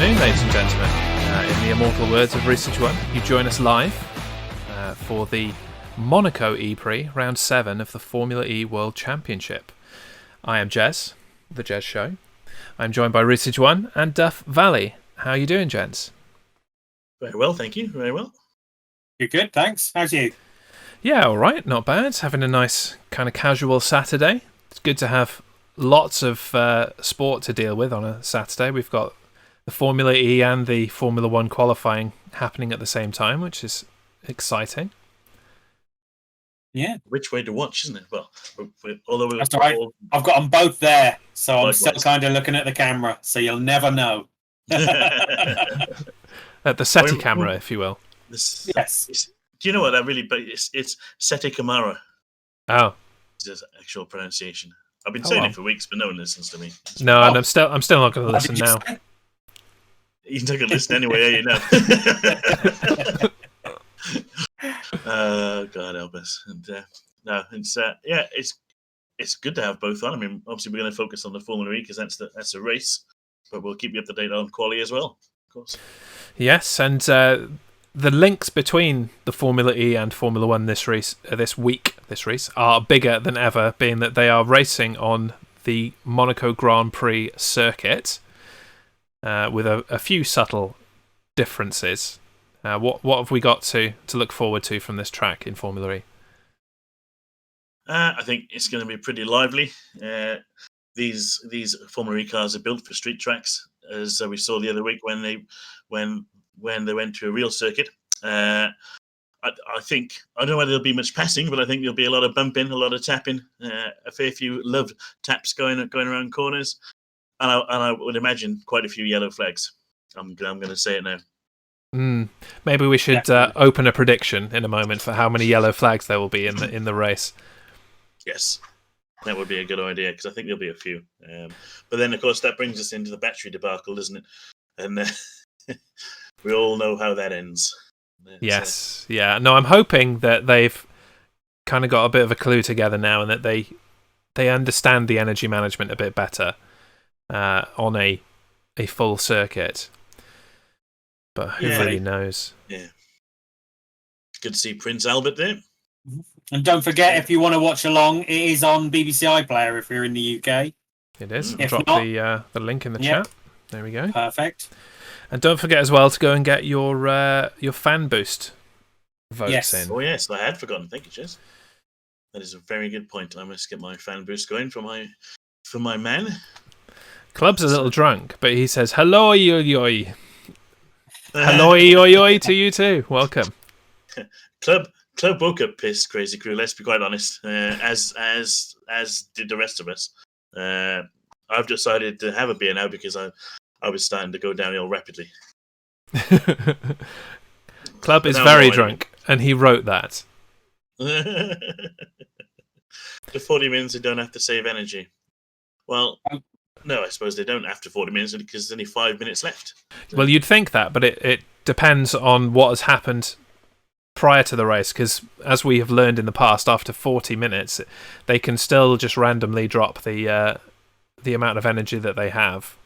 afternoon, ladies and gentlemen. In the immortal words of Rhys, you join us live for the Monaco E-Prix, round 7 of the Formula E World Championship. I am Jez, the Jez Show. I'm joined by Rhys and Duff Valley. How are you doing, gents? Very well, thank you. Very well. You're good, thanks. How's you? Yeah, all right, not bad. Having a nice kind of casual Saturday. It's good to have lots of sport to deal with on a Saturday. We've got the Formula E and the Formula 1 qualifying happening at the same time, which is exciting. Yeah. Which way to watch, isn't it? Well, although that's all right. I've got them both there, so I'm still kind of looking at the camera, so you'll never know. At the SETI camera, if you will. Yes. Do you know what that really? But it's SETI Camara. Oh, it's the actual pronunciation. I've been saying it for weeks, but no one listens to me. No, and I'm still not going to listen now. You're not going to listen anyway, are you? No. God help us. And no, it's good to have both on. I mean, obviously we're going to focus on the Formula E because that's a race, but we'll keep you up to date on quali as well, of course. Yes, and the links between the Formula E and Formula 1 this week are bigger than ever, being that they are racing on the Monaco Grand Prix circuit with a few subtle differences. What have we got to look forward to from this track in Formula E? I think it's going to be pretty lively. These Formula E cars are built for street tracks, as we saw the other week when they went to a real circuit. I think, I don't know whether there'll be much passing, but I think there'll be a lot of bumping, a lot of tapping, a fair few love taps going around corners, and I would imagine quite a few yellow flags. I'm going to say it now. Maybe we should open a prediction in a moment for how many yellow flags there will be in the race. Yes, that would be a good idea, because I think there'll be a few. But then, of course, that brings us into the battery debacle, doesn't it? And we all know how that ends. Yes, yeah. No, I'm hoping that they've kind of got a bit of a clue together now, and that they understand the energy management a bit better on a full circuit. But who really knows? Yeah. Good to see Prince Albert there. And don't forget, if you want to watch along, it is on BBC iPlayer if you're in the UK. It is. I'll drop the link in the chat. There we go. Perfect. And don't forget as well to go and get your fan boost votes in. Oh yes, I had forgotten. Thank you, Jess. That is a very good point. I must get my fan boost going for my man. Club's a little drunk, but he says hello, oi. Hello, oi to you too. Welcome. Club woke up pissed, Crazy Crew. Let's be quite honest. As did the rest of us. I've decided to have a beer now because I was starting to go downhill rapidly. Club is very drunk, and he wrote that. The 40 minutes, they don't have to save energy. Well, no, I suppose they don't after 40 minutes because there's only 5 minutes left. Well, you'd think that, but it depends on what has happened prior to the race, because as we have learned in the past, after 40 minutes, they can still just randomly drop the amount of energy that they have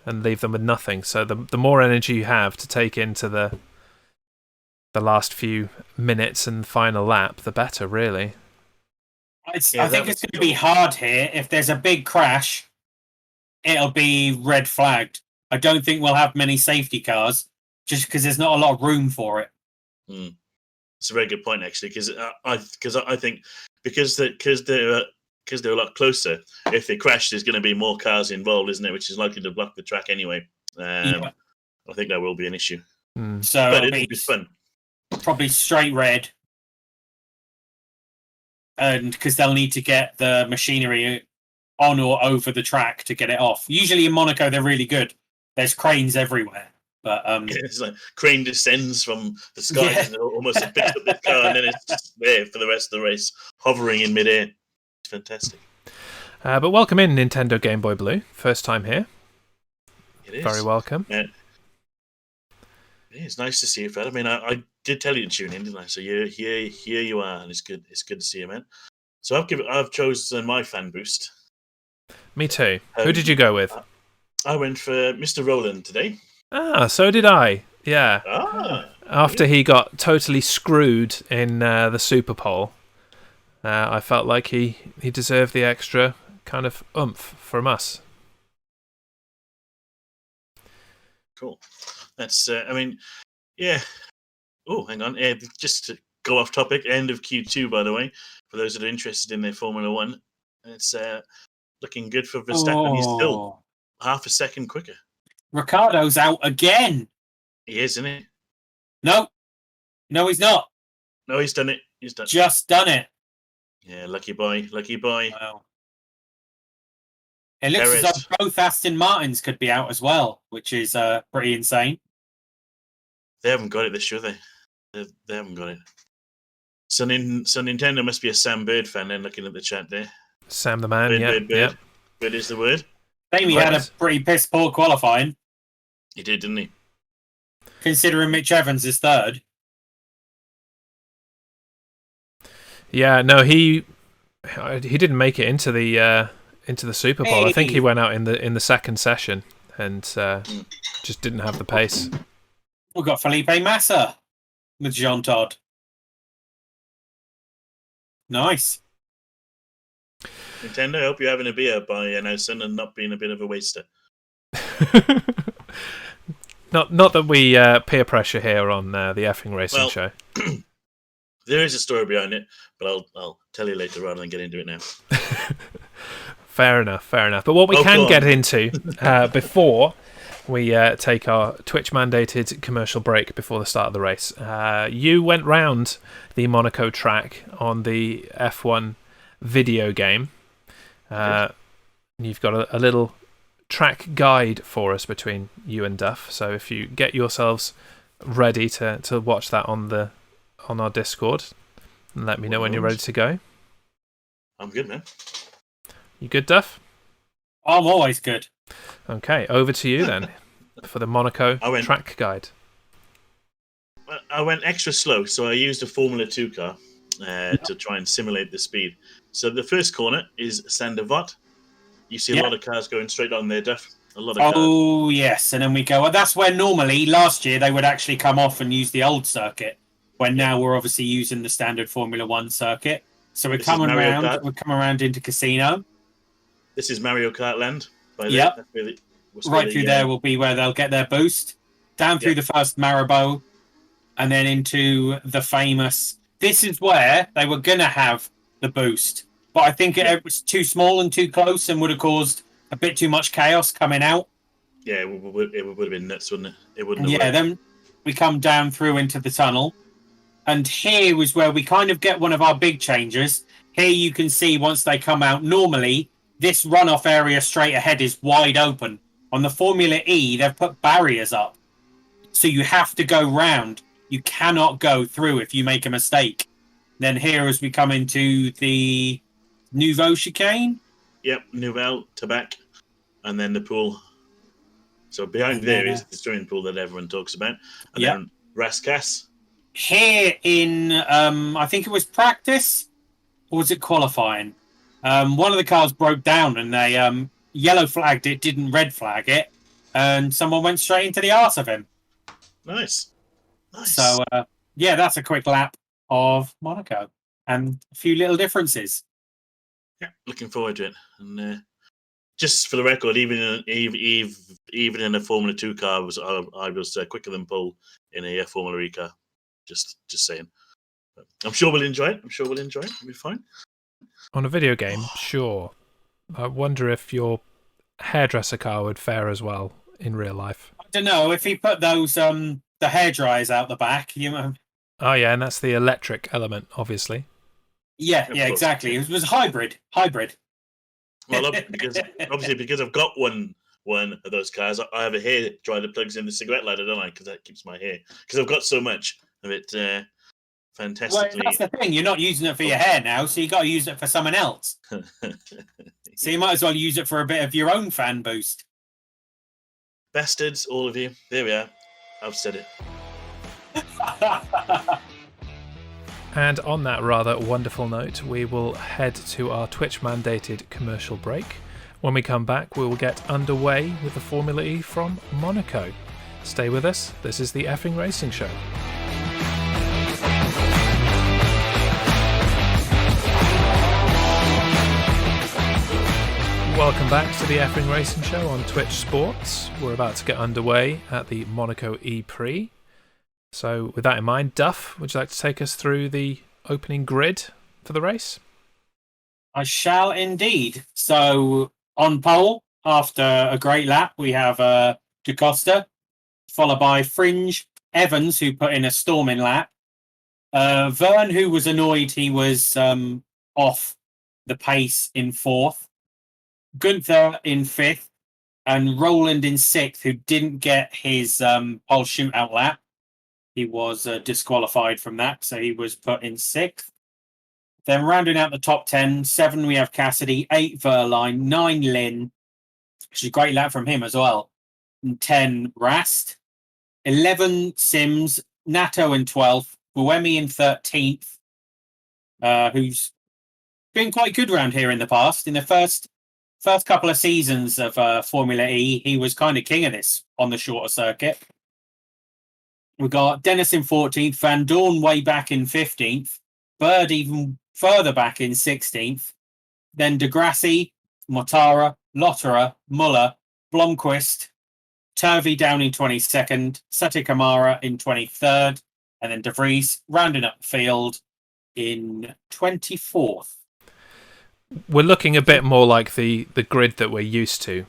and leave them with nothing. So the more energy you have to take into the last few minutes and final lap, the better, really. I think it's going to be hard here. If there's a big crash, it'll be red flagged. I don't think we'll have many safety cars, just because there's not a lot of room for it. It's a very good point, actually, because I think because they're a lot closer, if they crash, there's going to be more cars involved, isn't it? Which is likely to block the track anyway. I think that will be an issue. So but it'll be fun. Probably straight red, and because they'll need to get the machinery on or over the track to get it off. Usually in Monaco, they're really good. There's cranes everywhere. But it's like crane descends from the sky and almost picks up the car, and then it's just there for the rest of the race, hovering in midair. It's fantastic. But welcome in, Nintendo Game Boy Blue. First time here. It is. Very welcome. It's nice to see you, Fred. I mean, I did tell you to tune in, didn't I? So here you are, and it's good to see you, man. So I've chosen my fan boost. Me too. Who did you go with? I went for Mr. Rowland today. Ah, so did I. Yeah. After he got totally screwed in the Super Bowl, I felt like he deserved the extra kind of oomph from us. Cool. That's, yeah. Oh, hang on. Just to go off topic, end of Q2, by the way, for those that are interested in their Formula One. It's looking good for Verstappen. He's still half a second quicker. Ricciardo's out again. He is, isn't he? No, he's not. No, he's done it. He's done. Just done it. Yeah, lucky boy. Wow. It looks as though both Aston Martins could be out as well, which is pretty insane. They haven't got it this year, they haven't got it. So Nintendo must be a Sam Bird fan then, looking at the chat there. Sam the man, Bird. Yeah. Bird is the word. Amy had a pretty piss poor qualifying. He did, didn't he? Considering Mitch Evans is third. Yeah, no, he didn't make it into the Super Bowl. I think he went out in the second session and just didn't have the pace. We've got Felipe Massa with Jean Todt. Nice. Nintendo, I hope you're having a beer by now, son, and not being a bit of a waster. Not that we peer pressure here on the Effing Racing show. There is a story behind it, but I'll tell you later rather than get into it now. Fair enough. But what we can get into before we take our Twitch-mandated commercial break before the start of the race, you went round the Monaco track on the F1 video game. You've got a little track guide for us between you and Duff. So if you get yourselves ready to watch that on our Discord, and let me know when you're ready to go. I'm good, man. You good, Duff? I'm always good. Okay, over to you then for the Monaco track guide. I went extra slow, so I used a Formula 2 car to try and simulate the speed. So the first corner is Saint-Devote. You see a lot of cars going straight on there, Duff. A lot of cars. Oh, yes. And then we go. Well, that's where normally, last year, they would actually come off and use the old circuit, when now we're obviously using the standard Formula 1 circuit. So we're coming around into Casino. This is Mario Kart land. Yep. Right through there will be where they'll get their boost. Down through the first Marabou, and then into the famous... This is where they were going to have the boost. But I think it was too small and too close and would have caused a bit too much chaos coming out. Yeah, it would have been nuts, wouldn't it? It wouldn't have worked. Then we come down through into the tunnel. And here was where we kind of get one of our big changes. Here you can see once they come out, normally this runoff area straight ahead is wide open. On the Formula E, they've put barriers up. So you have to go round. You cannot go through if you make a mistake. Then here as we come into the Nouveau chicane. Yep, Nouvelle, Tabac, and then the pool. So behind there is the swimming pool that everyone talks about. And then Rascasse. Here in, I think it was practice, or was it qualifying? One of the cars broke down and they yellow flagged it, didn't red flag it, and someone went straight into the arse of him. Nice. So, that's a quick lap of Monaco and a few little differences. Yeah, looking forward to it. And just for the record, even in a Formula 2 car, I was quicker than Paul in a Formula E car. Just saying. But I'm sure we'll enjoy it. It'll be fine. On a video game, sure. I wonder if your hairdresser car would fare as well in real life. I don't know. If he put those the hair dryers out the back, you know. Oh yeah, and that's the electric element, obviously. Yeah, exactly. It was hybrid. Well, because I've got one of those cars, I have a hair dryer that plugs in the cigarette lighter, don't I? Because that keeps my hair. Because I've got so much of it. Fantastically. Well, that's the thing. You're not using it for your hair now, so you got to use it for someone else. So you might as well use it for a bit of your own fan boost. Bastards, all of you. There we are. I've said it. And on that rather wonderful note, we will head to our Twitch-mandated commercial break. When we come back, we will get underway with the Formula E from Monaco. Stay with us. This is the Effing Racing Show. Welcome back to the Effing Racing Show on Twitch Sports. We're about to get underway at the Monaco E-Prix. So with that in mind, Duff, would you like to take us through the opening grid for the race? I shall indeed. So on pole, after a great lap, we have Da Costa, followed by Fringe, Evans, who put in a storming lap. Vern, who was annoyed he was off the pace in 4th. Gunther in 5th. And Roland in 6th, who didn't get his pole shootout lap. He was disqualified from that, so he was put in 6th. Then rounding out the top 10, 7 we have Cassidy, 8 Verline, 9 Lynn, which is a great lap from him as well, and 10 Rast, 11 Sims, Nato in 12th, Buemi in 13th, who's been quite good around here in the past. In the first couple of seasons of Formula E, he was kind of king of this on the shorter circuit. We've got Dennis in 14th, Van Dorn way back in 15th, Bird even further back in 16th, then Degrassi, Mortara, Lotterer, Muller, Blomqvist, Turvey down in 22nd, Sati Kamara in 23rd, and then De Vries rounding up the field in 24th. We're looking a bit more like the grid that we're used to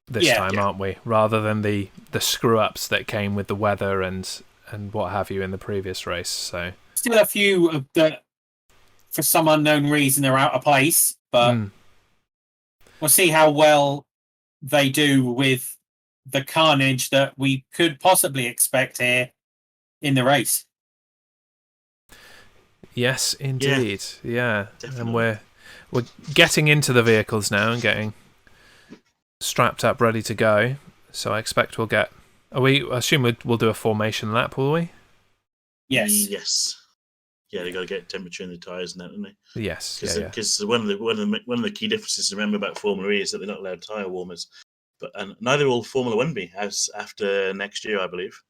this time, aren't we? Rather than the screw-ups that came with the weather and what have you in the previous race. So still a few that, for some unknown reason, are out of place, but we'll see how well they do with the carnage that we could possibly expect here in the race. Yes, indeed. Yeah. And we're getting into the vehicles now and getting strapped up, ready to go. So I expect we'll get... I assume we'll do a formation lap, will we? Yes. Yes. Yeah, they got to get temperature in the tyres and that, don't they? Yes. Because one of the key differences to remember about Formula E is that they're not allowed tyre warmers. And neither will Formula One be as after next year, I believe.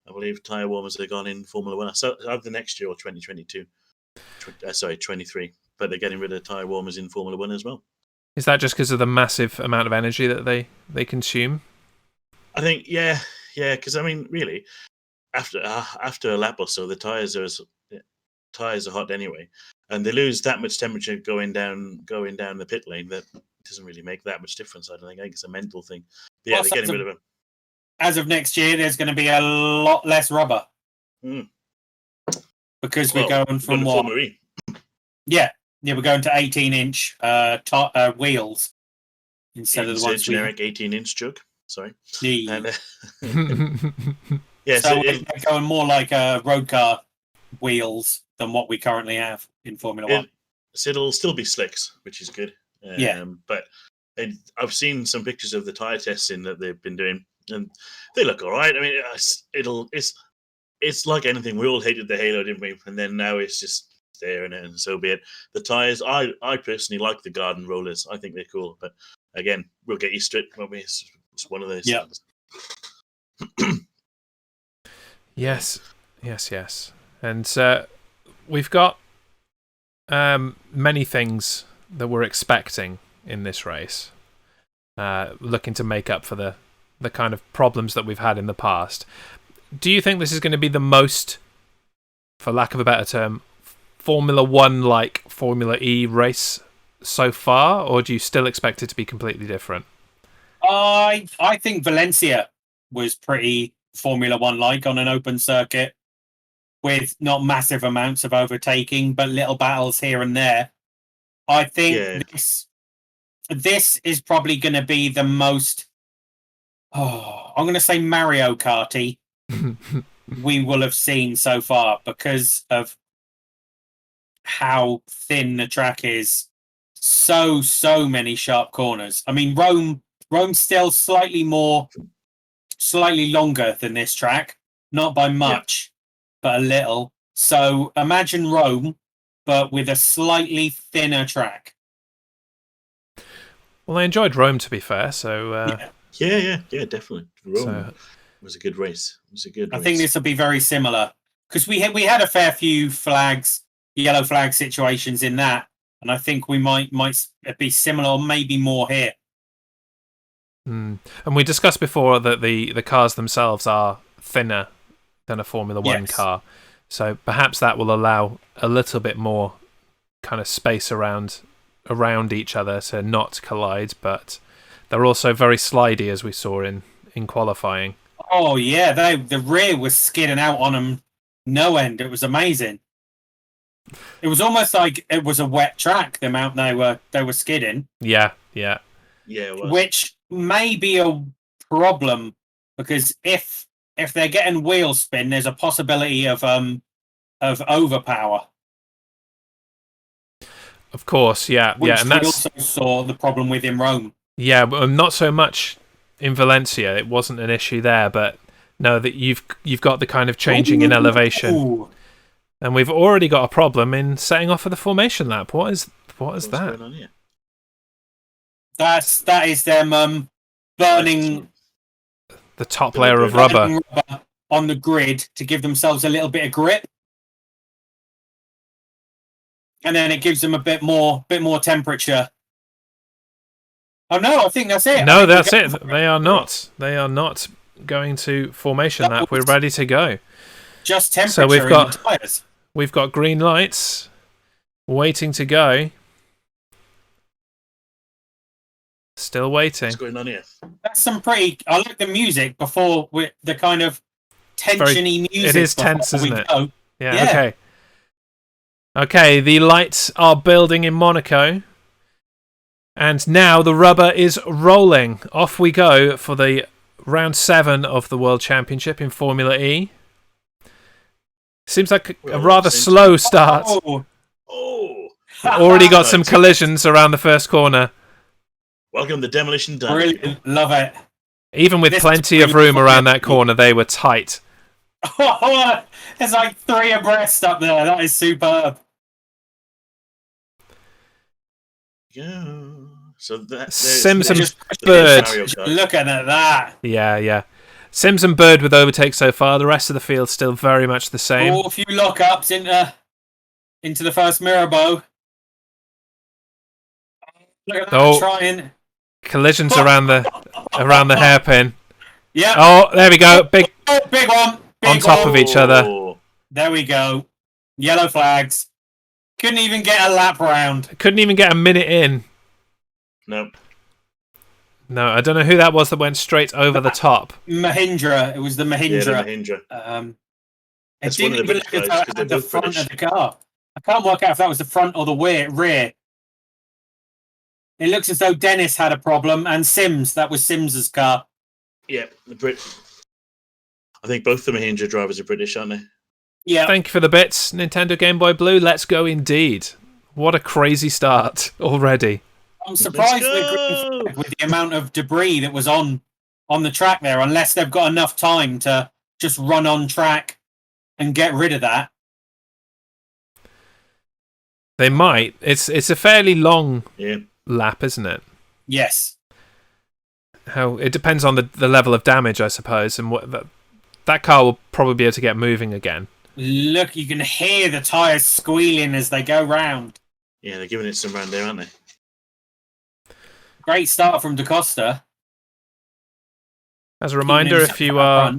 I believe tyre warmers are gone in Formula One. So either next year or 2022. 23. But they're getting rid of tyre warmers in Formula One as well. Is that just because of the massive amount of energy that they consume? I think, yeah. Because I mean, really, after a lap or so, the tyres are hot anyway, and they lose that much temperature going down the pit lane that it doesn't really make that much difference. I don't think. I think it's a mental thing. But yeah, they're getting rid of them. As of next year, there's going to be a lot less rubber because we're going from what? Yeah, we're going to 18-inch wheels instead of the ones generic 18-inch jug. Sorry. Yeah, yeah, so they're going more like road car wheels than what we currently have in Formula One. So it'll still be slicks, which is good. But I've seen some pictures of the tyre testing that they've been doing, and they look all right. I mean, it's like anything. We all hated the Halo, didn't we? And then now it's just there, and so be it. The tyres, I personally like the garden rollers. I think they're cool, but again, we'll get used to it, won't we? It's one of those things. Yes. And we've got many things that we're expecting in this race, looking to make up for the kind of problems that we've had in the past. Do you think this is going to be the most, for lack of a better term, Formula One like Formula E race so far, or do you still expect it to be completely different? I think Valencia was pretty Formula One like on an open circuit with not massive amounts of overtaking, but little battles here and there. I think this is probably going to be the most, I'm going to say Mario Karty we will have seen so far because of how thin the track is. So many sharp corners. I mean, Rome's still slightly longer than this track, not by much, but a little. So imagine Rome, but with a slightly thinner track. Well, I enjoyed Rome, to be fair. So yeah, definitely. Rome. was a good race. I think this will be very similar because we had a fair few yellow flag situations in that, and I think we might be similar, or maybe more here. And we discussed before that the cars themselves are thinner than a Formula One car, so perhaps that will allow a little bit more kind of space around each other to not collide, but they're also very slidey, as we saw in qualifying. Oh yeah, the rear was skidding out on them no end. It was amazing. It was almost like it was a wet track, the amount they were skidding. Yeah. It was. Which may be a problem, because if they're getting wheel spin, there's a possibility of overpower. Of course, yeah, Which and we that's also saw the problem with in Rome. Yeah, but not so much in Valencia. It wasn't an issue there, but no, that you've got the kind of changing in elevation, and we've already got a problem in setting off for the formation lap. What's that? Going on here? That is them burning the top layer of rubber on the grid to give themselves a little bit of grip, and then it gives them a bit more temperature. Oh no, I think that's it. No, that's it. They are not. They are not going to formation lap. We're ready to go. Just temperature. So we've got green lights waiting to go. Still waiting. What's going on here? That's some pretty. I like the music before, with the kind of tensiony music. It is tense, isn't it? Go. Yeah. Okay. Okay. The lights are building in Monaco, and now the rubber is rolling. Off we go for the round 7 of the World Championship in Formula E. Seems like a rather slow start. Oh. Already got some collisions around the first corner. Welcome to Demolition Derby. Brilliant. Love it. Even with plenty of room around that corner, they were tight. There's like 3 abreast up there. That is superb. Yeah. So Sims and Bird. Looking at that. Yeah. Sims and Bird with overtake so far. The rest of the field still very much the same. A few lockups into the first mirror bow. Look at that, trying. Collisions around the hairpin. Yeah. Oh, there we go. Big one. On top of each other. There we go. Yellow flags. Couldn't even get a lap round. Couldn't even get a minute in. Nope. No, I don't know who that was that went straight over the top. Mahindra. It was the Mahindra. Yeah, the Mahindra. It didn't even look at the front of the car. I can't work out if that was the front or the rear. It looks as though Dennis had a problem, and Sims. That was Sims's car. Yeah, the Brit. I think both the Mahindra drivers are British, aren't they? Yeah. Thank you for the bits, Nintendo Game Boy Blue. Let's go indeed. What a crazy start already. I'm surprised with the amount of debris that was on the track there, unless they've got enough time to just run on track and get rid of that. They might. It's a fairly long lap, isn't it? Yes. It depends on the level of damage, I suppose, and what that car will probably be able to get moving again. Look, you can hear the tyres squealing as they go round. Yeah, they're giving it some round there, aren't they? Great start from Da Costa. As a reminder, if you are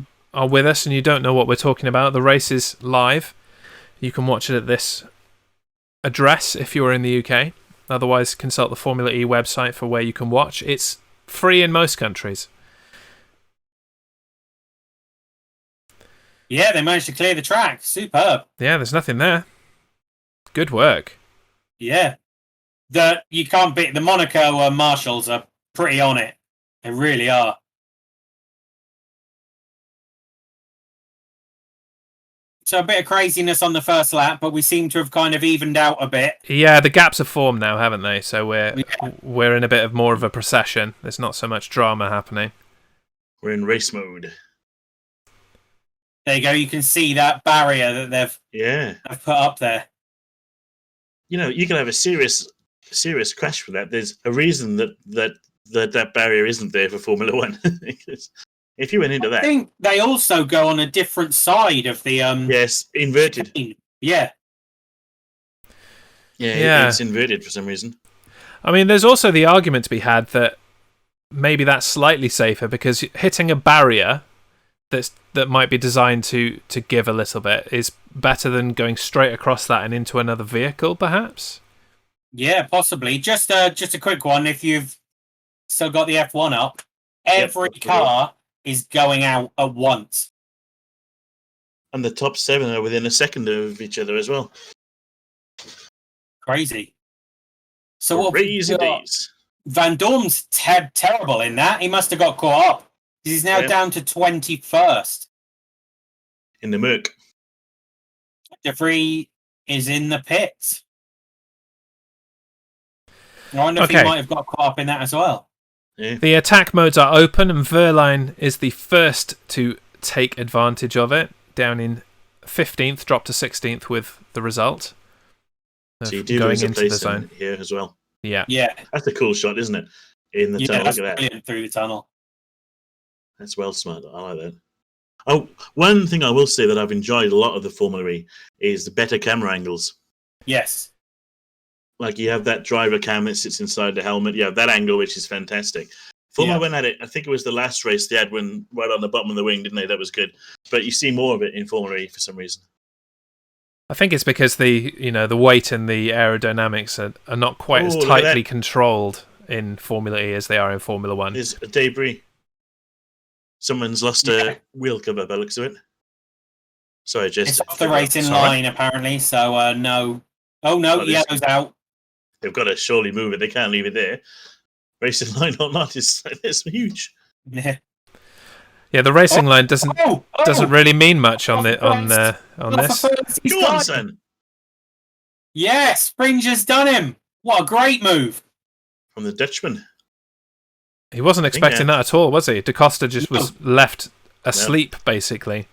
with us and you don't know what we're talking about, the race is live. You can watch it at this address if you're in the UK. Otherwise, consult the Formula E website for where you can watch. It's free in most countries. Yeah, they managed to clear the track. Superb. Yeah, there's nothing there. Good work. Yeah. You can't beat the Monaco marshals are pretty on it. They really are. So a bit of craziness on the first lap, but we seem to have kind of evened out a bit. Yeah, the gaps have formed now, haven't they? So we're in a bit of more of a procession. There's not so much drama happening. We're in race mode. There you go. You can see that barrier that they've put up there. You know, you can have a serious crash for that. There's a reason that barrier isn't there for Formula One. If you went into that, I think they also go on a different side of the yes, inverted. Yeah. Yeah, it's inverted for some reason. I mean, there's also the argument to be had that maybe that's slightly safer because hitting a barrier that might be designed to give a little bit is better than going straight across that and into another vehicle, perhaps. Yeah, possibly. Just a quick one. If you've still got the F1 up, every car is going out at once. And the top 7 are within a second of each other as well. Crazy. So what? Crazy days. Van Dorn's terrible in that. He must have got caught up. He's now down to 21st. In the murk. De Vries is in the pits. I wonder if he might have got caught up in that as well. Yeah. The attack modes are open, and Verline is the first to take advantage of it. Down in 15th, dropped to 16th with the result. So you do lose a place in here as well. Yeah. That's a cool shot, isn't it? In the tunnel. That's look at that. brilliant through the tunnel. That's well smart. I like that. Oh, one thing I will say that I've enjoyed a lot of the Formula E is the better camera angles. Yes. Like you have that driver cam that sits inside the helmet. You have that angle, which is fantastic. Formula went at it. I think it was the last race they had one right on the bottom of the wing, didn't they? That was good. But you see more of it in Formula E for some reason. I think it's because the weight and the aerodynamics are not quite as tightly controlled in Formula E as they are in Formula 1. There's a debris. Someone's lost a wheel cover by the looks of it. Sorry, Jess. It's off the racing line, apparently, so no. Oh, no, yellow's out. They've got to surely move it. They can't leave it there. Racing line or not, it's huge. Yeah. Yeah, the racing line doesn't really mean much on this. Go on, son. Yes, Springer's done him. What a great move from the Dutchman. He wasn't expecting that at all, was he? Da Costa just was left asleep, basically.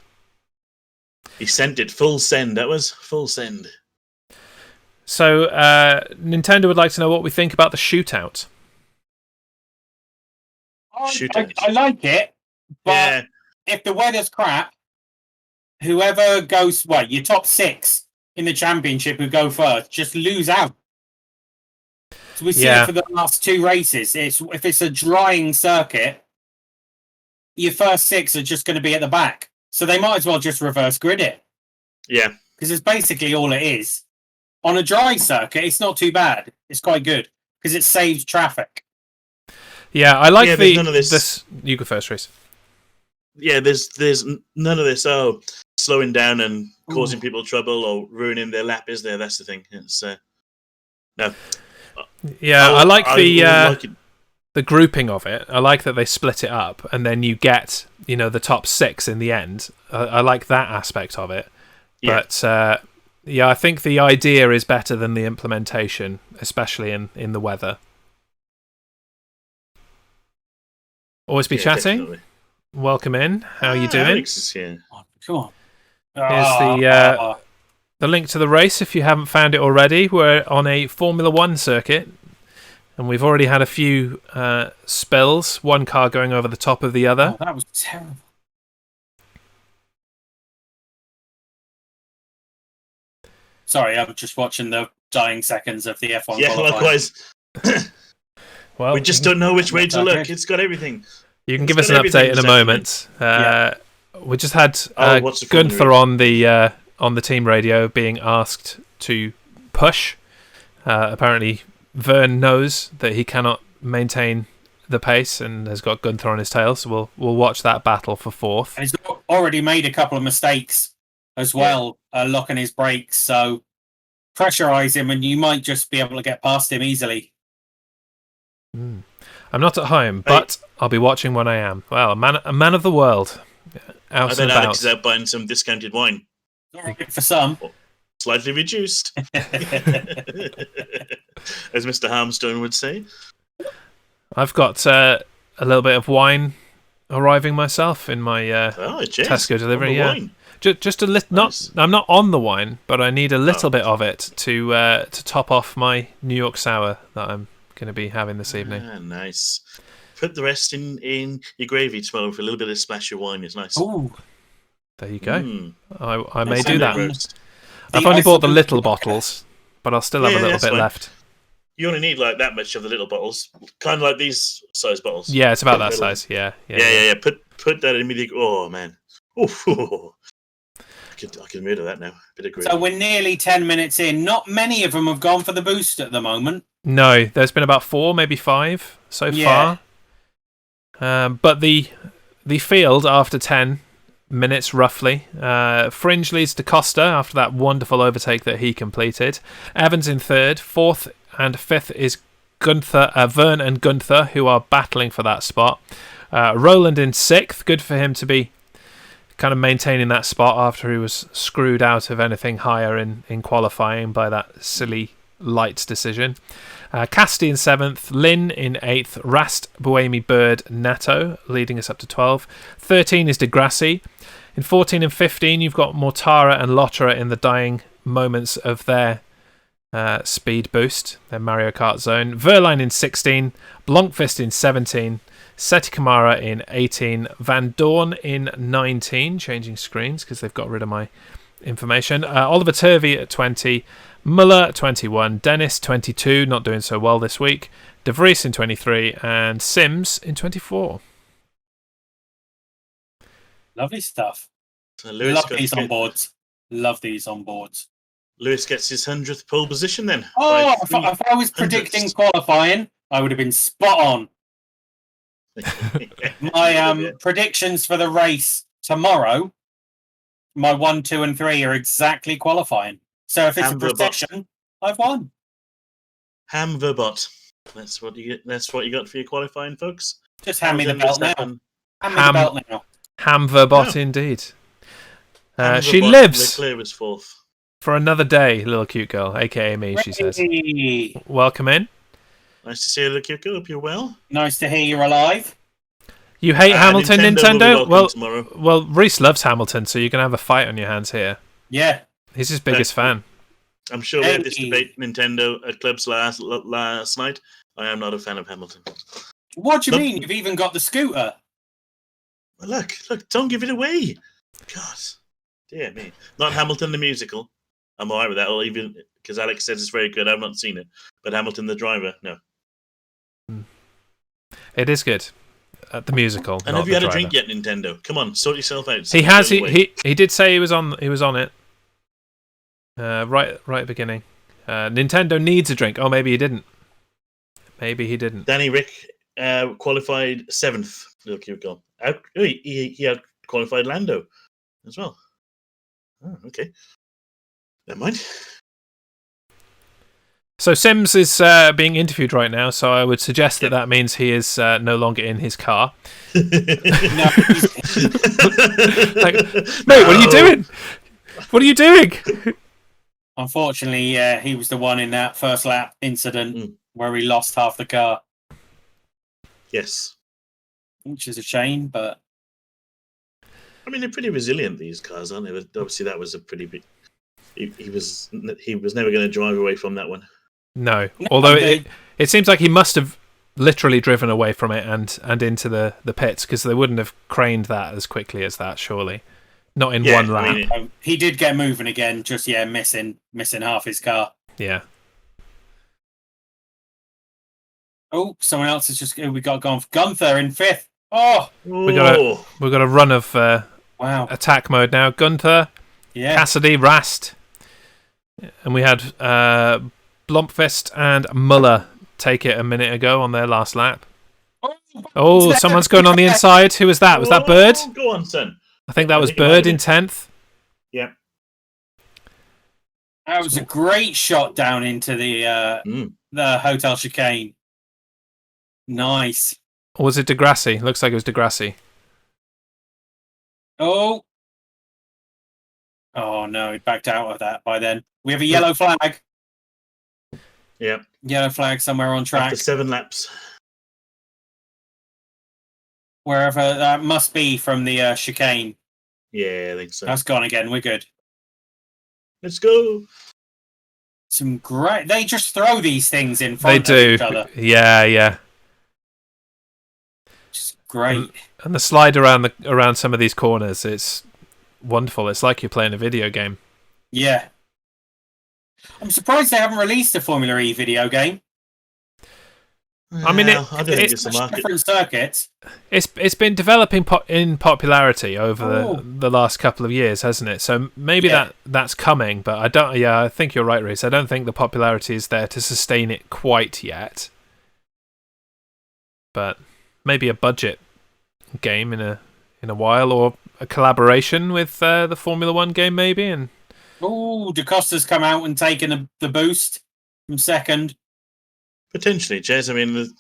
He sent it full send. That was full send. So, Nintendo would like to know what we think about the shootout. I like it, but if the weather's crap, whoever goes, your top 6 in the championship who go first, just lose out. So we see it for the last 2 races. If it's a drying circuit, your first 6 are just going to be at the back. So they might as well just reverse grid it. Yeah. Because it's basically all it is. On a dry circuit, it's not too bad. It's quite good because it saves traffic. Yeah, I like none of this. You go first, Rhys. Yeah, there's none of this. Slowing down and causing people trouble or ruining their lap, is there? That's the thing. It's no. Yeah, I like the grouping of it. I like that they split it up, and then you get the top 6 in the end. I like that aspect of it. Yeah. But I think the idea is better than the implementation, especially in the weather. Always be chatting. Definitely. Welcome in. How are you doing? Alex is here. Come on. Here's the link to the race if you haven't found it already. We're on a Formula 1 circuit, and we've already had a few spills. One car going over the top of the other. Oh, that was terrible. Sorry, I'm just watching the dying seconds of the F1. Yeah, likewise. Well, we just don't know which way to look. It's got everything. You can give us an update in a moment. We just had Gunther on the team radio being asked to push. Apparently, Vern knows that he cannot maintain the pace and has got Gunther on his tail. So we'll watch that battle for 4th. And he's already made a couple of mistakes as well, locking his brakes. So pressurize him, and you might just be able to get past him easily. I'm not at home, but I'll be watching when I am. Well, a man of the world. I bet Alex is out buying some discounted wine. All right, for some. Slightly reduced. As Mr. Harmstone would say. I've got a little bit of wine arriving myself in my Tesco delivery. Wine. Just a little. Nice. I'm not on the wine, but I need a little bit of it to top off my New York sour that I'm going to be having this evening. Nice. put the rest in your gravy tomorrow for a little bit of splash of wine. It's nice. Ooh, There you go. I may Nice do that. roast. I've only bought the little bottles, but I'll still have a little that's bit fine. left. You only need like that much of the little bottles, kind of like these size bottles. Yeah, it's about that size. Yeah. Put that in with the. Oh man, I can murder that now. Bit of gravy. so we're nearly 10 minutes in. Not many of them have gone for the boost at the moment. No, there's been about 4, maybe 5 so far. But the field after 10 minutes roughly, Fringe leads to Costa after that wonderful overtake that he completed. Evans in third, fourth and fifth is Vern and Gunther, who are battling for that spot. Roland in sixth, good for him to be kind of maintaining that spot after he was screwed out of anything higher in qualifying by that silly lights decision. Casti in 7th, Lynn in 8th, Rast, Buemi, Bird, Nato, leading us up to 12. 13 is Degrassi. In 14 and 15, you've got Mortara and Lotterer in the dying moments of their speed boost, their Mario Kart zone. Verline in 16, Blonkfist in 17, Seti Kamara in 18, Van Dorn in 19, changing screens because they've got rid of my information. Oliver Turvey at 20, Muller 21, Dennis 22, not doing so well this week, De Vries in 23, and Sims in 24. Lovely stuff. So Love these on boards. Love these on boards. Lewis gets his 100th pole position then. Oh, if I was predicting qualifying, I would have been spot on. My predictions for the race tomorrow, my 1, 2, and 3 are exactly qualifying. So if it's a procession, I've won. Ham Verbot. That's what you get. That's what you got for your qualifying, folks. Just hand me the belt now. Hand me the belt now. Ham Verbot, indeed. She Verbot, lives Leclerc was 4th. for another day, little cute girl, aka me, she says. Welcome in. Nice to see you, little cute girl. Hope you're well. Nice to hear you're alive. You hate Hamilton, Nintendo? Well, Reese loves Hamilton, so you're going to have a fight on your hands here. Yeah. He's his biggest fan. I'm sure we had this debate Nintendo at clubs last night. I am not a fan of Hamilton. What do you mean? You've even got the scooter. Look, don't give it away. God, dear me. Not Hamilton the musical. I'm alright with that, or even because Alex says it's very good. I've not seen it, but Hamilton the driver, no. It is good. The musical. And have you had a drink yet, Nintendo? Come on, sort yourself out. He has. He did say he was on. He was on it. Right at the beginning. Nintendo needs a drink. Oh, maybe he didn't. Maybe he didn't. Danny Rick qualified 7th. Little cute girl. He had qualified Lando as well. Oh, okay. Never mind. So Sims is being interviewed right now, so I would suggest that means he is no longer in his car. No. Like, mate, what are you doing? What are you doing? Unfortunately, he was the one in that first lap incident where he lost half the car. Yes. Which is a shame, but... I mean, they're pretty resilient, these cars, aren't they? But obviously, that was a pretty big... He was never going to drive away from that one. No. Although it seems like he must have literally driven away from it and into the pits, because they wouldn't have craned that as quickly as that, surely. Not in one lap. I mean, he did get moving again, just, missing half his car. Yeah. Oh, someone else has just... We got gone for Gunther in 5th. Oh! We've got a run of attack mode now. Gunther, Cassidy, Rast, and we had Blomqvist and Muller take it a minute ago on their last lap. Oh, someone's going on the inside. Who was that? Was that Bird? Go on, son. I think that was Bird in 10th. Yeah. That was a great shot down into the hotel chicane. Nice. Or was it Degrassi? Looks like it was Degrassi. Oh no, he backed out of that by then. We have a yellow flag. Yeah. Yellow flag somewhere on track. After 7 laps. Wherever that must be from the chicane. Yeah, I think so. That's gone again. We're good. Let's go. Some great... They just throw these things in front of each other. Yeah. great. And the slide around some of these corners, it's wonderful. It's like you're playing a video game. Yeah. I'm surprised they haven't released a Formula E video game. I mean, I don't think it's the market. Different circuits. It's been developing in popularity over the last couple of years, hasn't it? So maybe that's coming, but I don't. Yeah, I think you're right, Rhys. I don't think the popularity is there to sustain it quite yet. But maybe a budget game in a while, or a collaboration with the Formula One game, maybe. And DaCosta's come out and taken the boost from second. Potentially, Jez. I mean,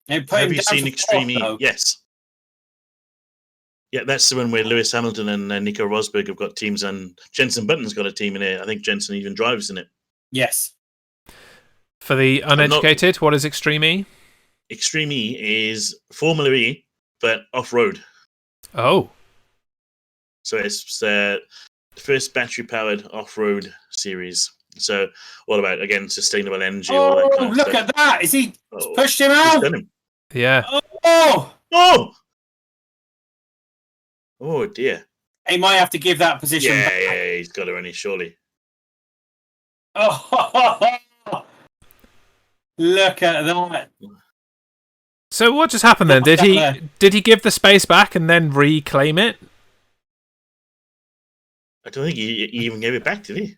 have you seen Extreme E? Yes. Yeah, that's the one where Lewis Hamilton and Nico Rosberg have got teams, and Jenson Button's got a team in it. I think Jenson even drives in it. Yes. For the uneducated, what is Extreme E? Extreme E is Formula E, but off-road. Oh. So it's the first battery-powered off-road series. So all about, again, sustainable energy. All that kind of look stuff. at that! Is he pushed him out? He's done him. Yeah. Oh dear. He might have to give that position back. Yeah, he's got to run it, surely. Oh, look at that. So what just happened then? Did he give the space back and then reclaim it? I don't think he even gave it back, did he?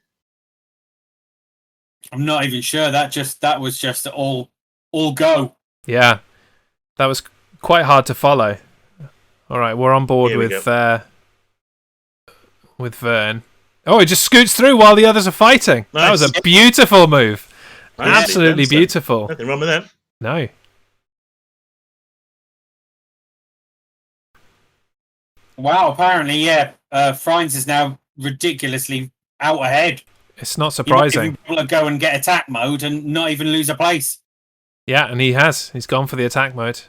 I'm not even sure. That was just all go. Yeah, that was quite hard to follow. All right, we're on board with Vern. Oh, he just scoots through while the others are fighting. Nice. That was a beautiful move. Nice. Absolutely beautiful. Nothing wrong with that. No. Wow, apparently, Frines is now ridiculously out ahead. It's not surprising. He might go and get attack mode and not even lose a place. Yeah, and he has. He's gone for the attack mode.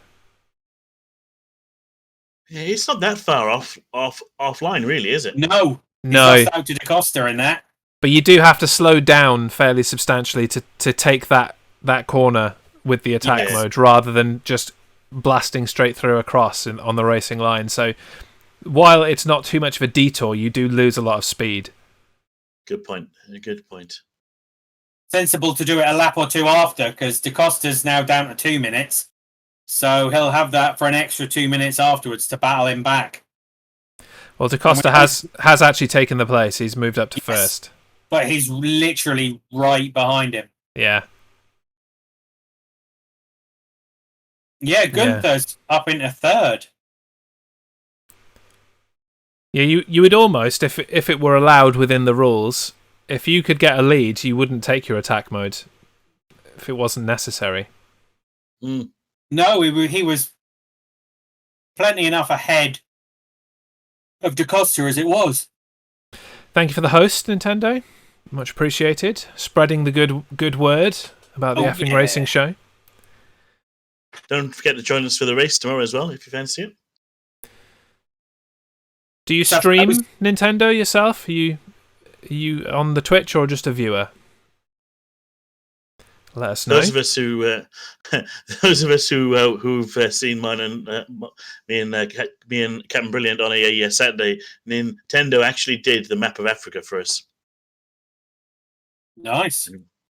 Yeah, it's not that far offline, really, is it? No. He's lost out to DaCosta in that. But you do have to slow down fairly substantially to take that corner with the attack mode, rather than just blasting straight through across on the racing line. So while it's not too much of a detour, you do lose a lot of speed. Good point. Good point. Sensible to do it a lap or two after, because DaCosta's now down to 2 minutes. So he'll have that for an extra 2 minutes afterwards to battle him back. Well, DaCosta has actually taken the place. He's moved up to first. But he's literally right behind him. Yeah. Yeah, Gunther's up into third. Yeah, you would almost, if it were allowed within the rules, if you could get a lead, you wouldn't take your attack mode if it wasn't necessary. No, he was plenty enough ahead of DaCosta as it was. Thank you for the host, Nintendo. Much appreciated. Spreading the good word about the Effing Racing show. Don't forget to join us for the race tomorrow as well, if you fancy it. Do you stream Nintendo yourself? Are you on the Twitch or just a viewer? Let us know. Those of us who've seen mine and me and Captain Brilliant on a Saturday, Nintendo actually did the map of Africa for us. Nice.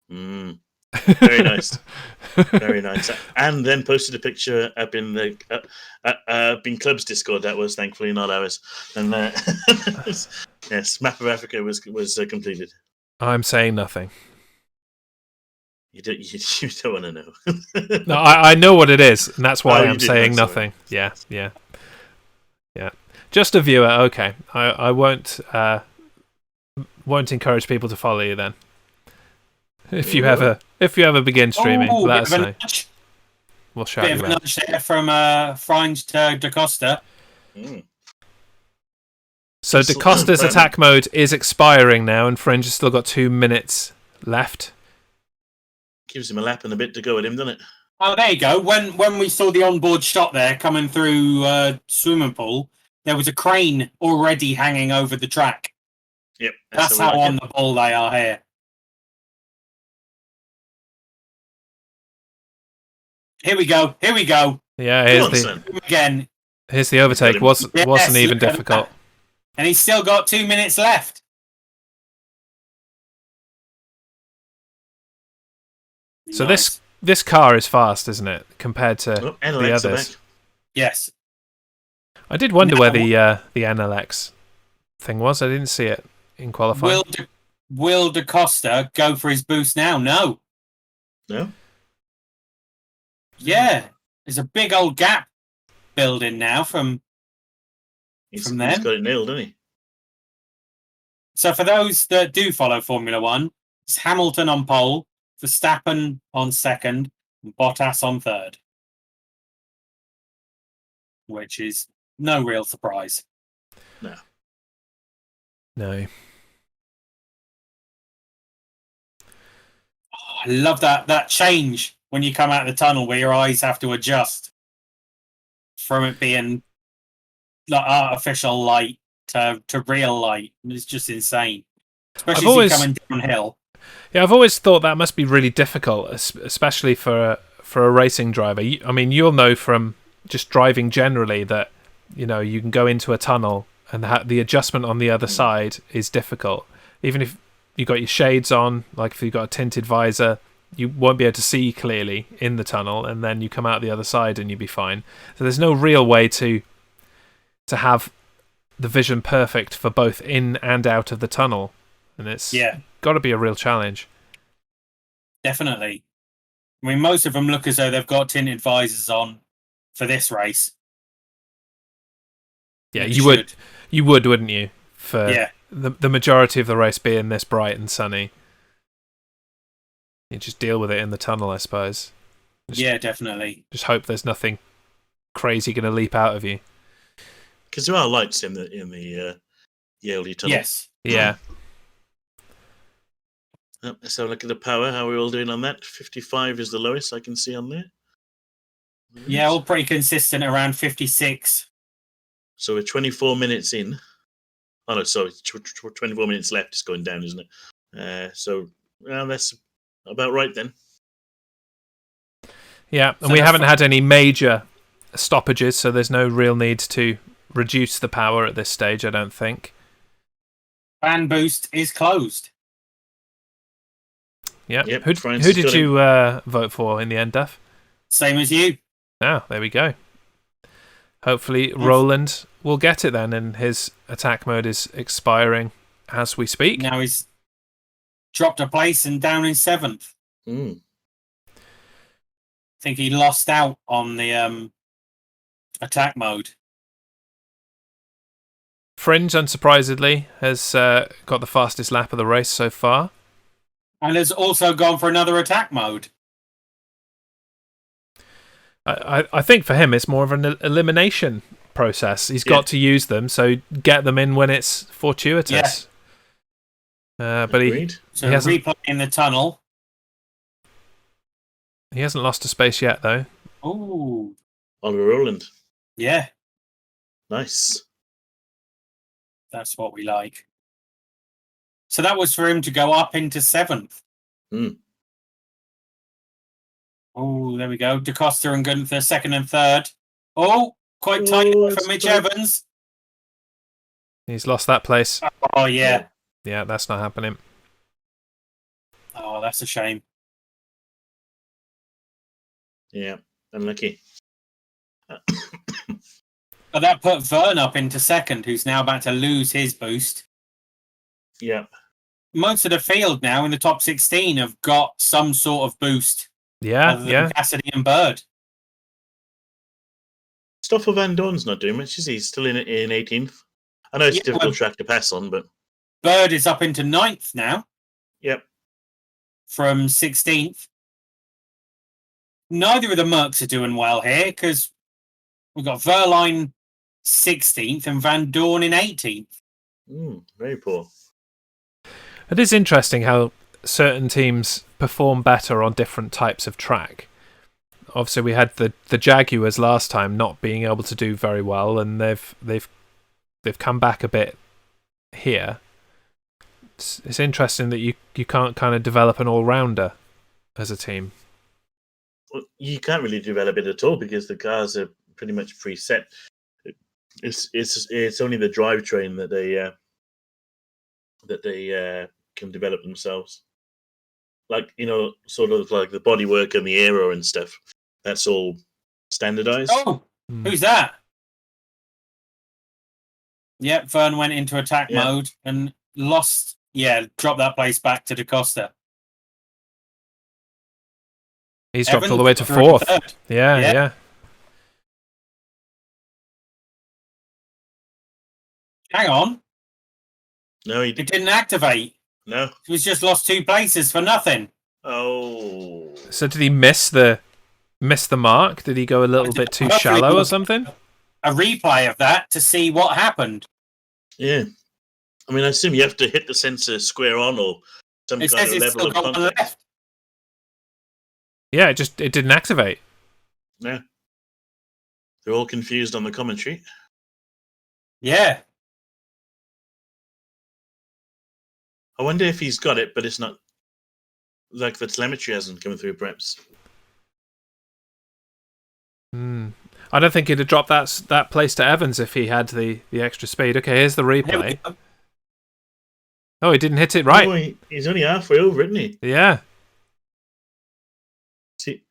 Very nice. Very nice. And then posted a picture up in the Club's Discord. That was thankfully not ours. And yes, map of Africa was completed. I'm saying nothing. You don't want to know. No, I know what it is, and that's why I'm saying nothing. Yeah. Just a viewer, okay. I won't encourage people to follow you then. If you ever begin streaming, let us know. We'll shout you out. Bit of a nudge there from Frines to DaCosta. So DaCosta's attack mode is expiring now, and Fringe has still got 2 minutes left. Gives him a lap and a bit to go with him, doesn't it? Oh, there you go. When we saw the onboard shot there coming through swimming pool, there was a crane already hanging over the track. Yep. That's how on the ball they are here. Here we go. Yeah, here's again. Here's the overtake. Wasn't even difficult. And he's still got 2 minutes left. So this car is fast, isn't it, compared to the others? Yes. I did wonder where the NLX thing was. I didn't see it in qualifying. Will Da Costa go for his boost now? No. No? Yeah. There's a big old gap building now from them. He's got it nailed, hasn't he? So for those that do follow Formula One, it's Hamilton on pole, Verstappen on second, and Bottas on third. Which is no real surprise. No. No. Oh, I love that change when you come out of the tunnel where your eyes have to adjust from it being like artificial light to real light. It's just insane. Especially as you're coming downhill. Yeah, I've always thought that must be really difficult, especially for a racing driver. I mean, you'll know from just driving generally that, you know, you can go into a tunnel and the adjustment on the other side is difficult. Even if you got your shades on, like if you've got a tinted visor, you won't be able to see clearly in the tunnel, and then you come out the other side and you'll be fine. So there's no real way to have the vision perfect for both in and out of the tunnel, and it's got to be a real challenge. Definitely. I mean, most of them look as though they've got tinted visors on for this race. Yeah, you would, wouldn't you? For the majority of the race being this bright and sunny. You just deal with it in the tunnel, I suppose. Definitely. Just hope there's nothing crazy going to leap out of you. Because there are lights in the Yale tunnel. Yes. Yeah. Let's have a look at the power. How are we all doing on that? 55 is the lowest I can see on there. Yeah, all pretty consistent around 56. So we're 24 minutes in. Oh no, sorry, 24 minutes left. It's going down, isn't it? That's about right then. Yeah, and we haven't had any major stoppages, so there's no real need to reduce the power at this stage, I don't think. Fan boost is closed. Yeah. Yep, who did you vote for in the end, Duff? Same as you. Oh, there we go. Hopefully Roland will get it then, and his attack mode is expiring as we speak. Now he's dropped a place and down in 7th. I think he lost out on the attack mode. Fringe, unsurprisingly, has got the fastest lap of the race so far. And has also gone for another attack mode. I think for him it's more of an elimination process. He's got to use them, so get them in when it's fortuitous. But he hasn't. Replay in the tunnel. He hasn't lost a space yet, though. Oh, Oliver Rowland. Yeah, nice. That's what we like. So that was for him to go up into 7th. Oh, there we go. Da Costa and Gunther, 2nd and 3rd. Oh, quite tight for Mitch Evans. He's lost that place. Oh, yeah. Yeah, that's not happening. Oh, that's a shame. Yeah, unlucky. But that put Vern up into 2nd, who's now about to lose his boost. Yeah. Most of the field now in the top 16 have got some sort of boost. Yeah. Cassidy and Bird. Stoffel Van Dorn's not doing much, is he? He's still in 18th. I know it's a difficult track to pass on, but... Bird is up into 9th now. Yep. From 16th. Neither of the Mercs are doing well here, because we've got Verline 16th and Van Dorn in 18th. Very poor. It is interesting how certain teams perform better on different types of track. Obviously, we had the Jaguars last time not being able to do very well, and they've come back a bit here. It's interesting that you can't kind of develop an all-rounder as a team. Well, you can't really develop it at all because the cars are pretty much preset. It's only the drivetrain that they can develop themselves. Like, sort of like the bodywork and the aero and stuff. That's all standardized. Oh, who's that? Yep, Vern went into attack mode and lost. Yeah, dropped that place back to DaCosta. He's dropped all the way to 4th. Yeah. Hang on. No, it didn't activate. No. He's just lost 2 places for nothing. Oh. So did he miss the mark? Did he go a little bit too shallow or something? A replay of that to see what happened. Yeah. I mean, I assume you have to hit the sensor square on or some kind of level of contact. Yeah, it didn't activate. No. They're all confused on the commentary. Yeah. I wonder if he's got it, but it's not like the telemetry hasn't come through, perhaps. I don't think he'd have dropped that place to Evans if he had the extra speed. Okay, here's the replay. Oh, he didn't hit it right. Oh, he's only halfway over, isn't he? Yeah. See,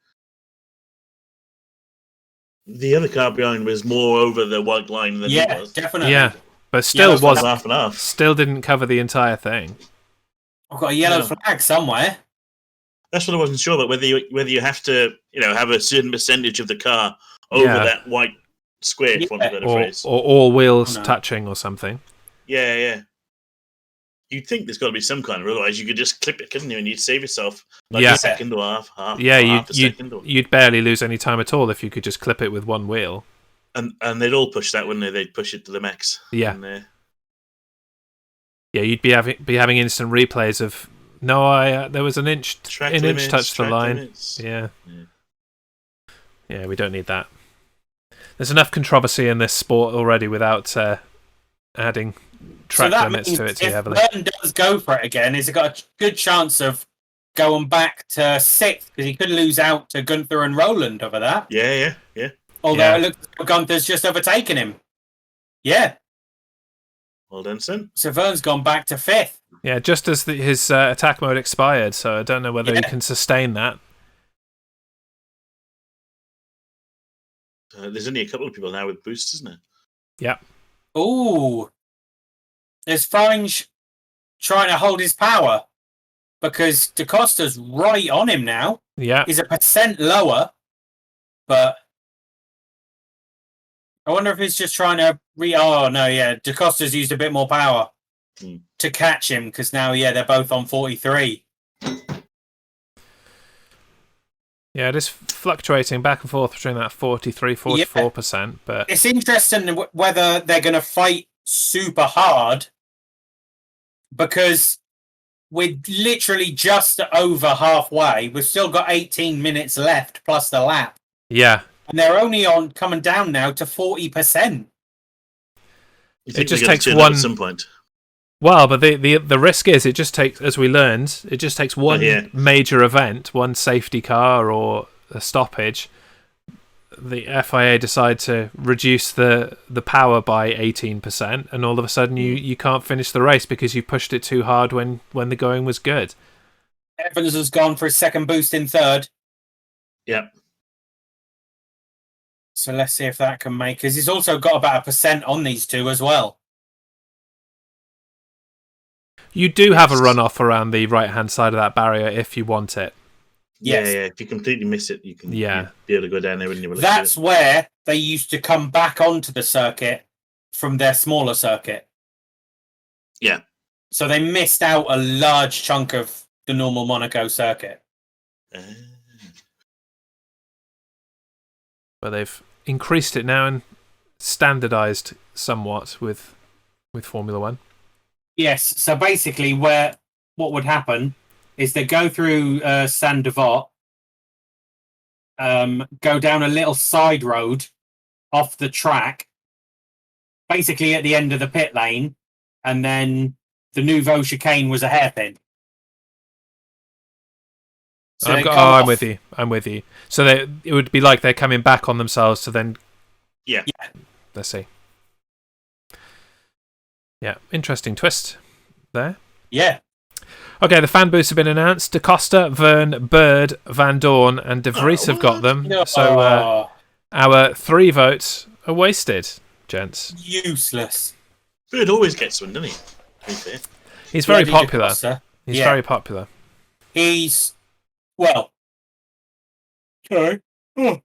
the other car behind was more over the white line than he was. Definitely. Yeah, but still was half and half. Still didn't cover the entire thing. I've got a yellow flag somewhere. That's what I wasn't sure about, whether you have to, have a certain percentage of the car over that white square, for want of a better phrase. Or all wheels touching or something. Yeah. You'd think there's got to be some kind of, otherwise you could just clip it, couldn't you? And you'd save yourself a second or half a second. You'd barely lose any time at all if you could just clip it with one wheel. And they'd all push that, wouldn't they? They'd push it to the max. Yeah. Yeah, you'd be having instant replays of, there was an inch touched the line. Limits. Yeah, we don't need that. There's enough controversy in this sport already without adding track limits to it too heavily. If Burton does go for it again, he's got a good chance of going back to 6th, because he could lose out to Gunther and Roland over that. Yeah. Although it looks like Gunther's just overtaken him. Yeah. Well done, son. So Vern's gone back to 5th. Yeah, just as his attack mode expired, so I don't know whether he can sustain that. There's only a couple of people now with boosts, isn't there? Yeah. Ooh. Is Faringe trying to hold his power? Because DaCosta's right on him now. Yeah. He's 1% lower, but I wonder if he's just trying to DaCosta's used a bit more power to catch him, because now, they're both on 43. Yeah, it is fluctuating back and forth between that 43, 44%. But it's interesting whether they're going to fight super hard, because we're literally just over halfway. We've still got 18 minutes left plus the lap. Yeah. And they're only on coming down now to 40%. It just takes one at some point. Well, but the risk is it just takes, as we learned, it just takes one major event, one safety car or a stoppage. The FIA decide to reduce the power by 18%, and all of a sudden you can't finish the race because you pushed it too hard when the going was good. Evans has gone for his second boost in 3rd. Yep. So let's see if that can make, because he's also got about 1% on these two as well. You do have a runoff around the right-hand side of that barrier if you want it. Yes. Yeah. If you completely miss it, you can be able to go down there when you will. That's where they used to come back onto the circuit from their smaller circuit. Yeah. So they missed out a large chunk of the normal Monaco circuit. But they've increased it now and standardized somewhat with Formula One. Yes, so basically what would happen is they go through Saint-Devote, go down a little side road off the track, basically at the end of the pit lane, and then the Nouveau chicane was a hairpin. So I'm with you. So it would be like they're coming back on themselves to then... Yeah. Let's see. Yeah, interesting twist there. Yeah. Okay, the fan boosts have been announced. DaCosta, Vern, Bird, Van Dorn, and De Vries have got them. No. So our 3 votes are wasted, gents. Useless. Bird always gets one, doesn't he? To be fair. He's very Bloody popular. DaCosta. He's Yeah. very popular. He's well. Sorry. Oh.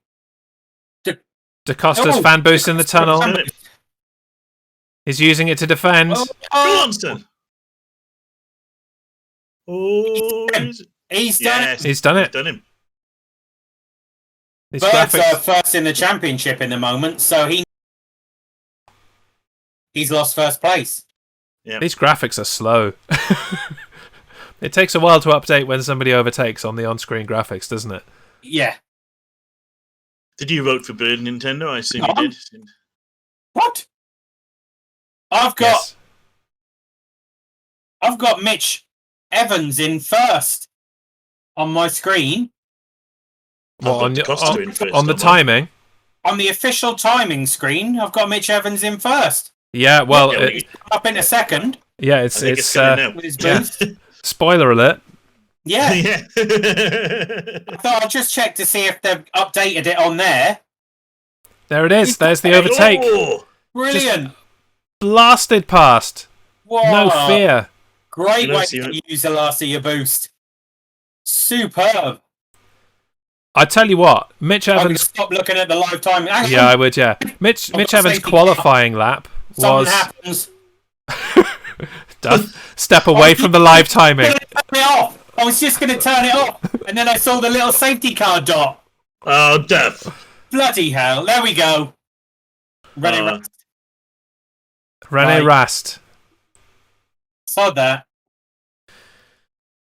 DaCosta's fan boost in the tunnel. He's using it to defend. Go on, son. Oh, He's done it. He's done it. Done him. These Birds graphics. are first in the championship in the moment, so he's lost first place. Yeah. These graphics are slow. It takes a while to update when somebody overtakes on the on-screen graphics, doesn't it? Yeah. Did you vote for Bird Nintendo? I assume you did. What? I've got Mitch Evans in first on my screen. What, on on the timing? On the official timing screen, I've got Mitch Evans in first. Yeah, well, He's up in a second it's with his boost. spoiler alert. Yeah. Yeah. I thought I'd just check to see if they've updated it on there. There it is. There's the overtake. Oh, Brilliant. Blasted past. Whoa. No fear. Great You way don't to use the last of your boost. Superb. I tell you what, Mitch I can Evans. stop looking at the live time. Hang Yeah, on. I would. Yeah, Mitch got Evans' safety qualifying lap Something was happens. Duff, step away from the live timing. Turn it off. I was just going to turn it off, and then I saw the little safety car dot. oh, Duff. Bloody hell! There we go. René Right. Rast. Saw that.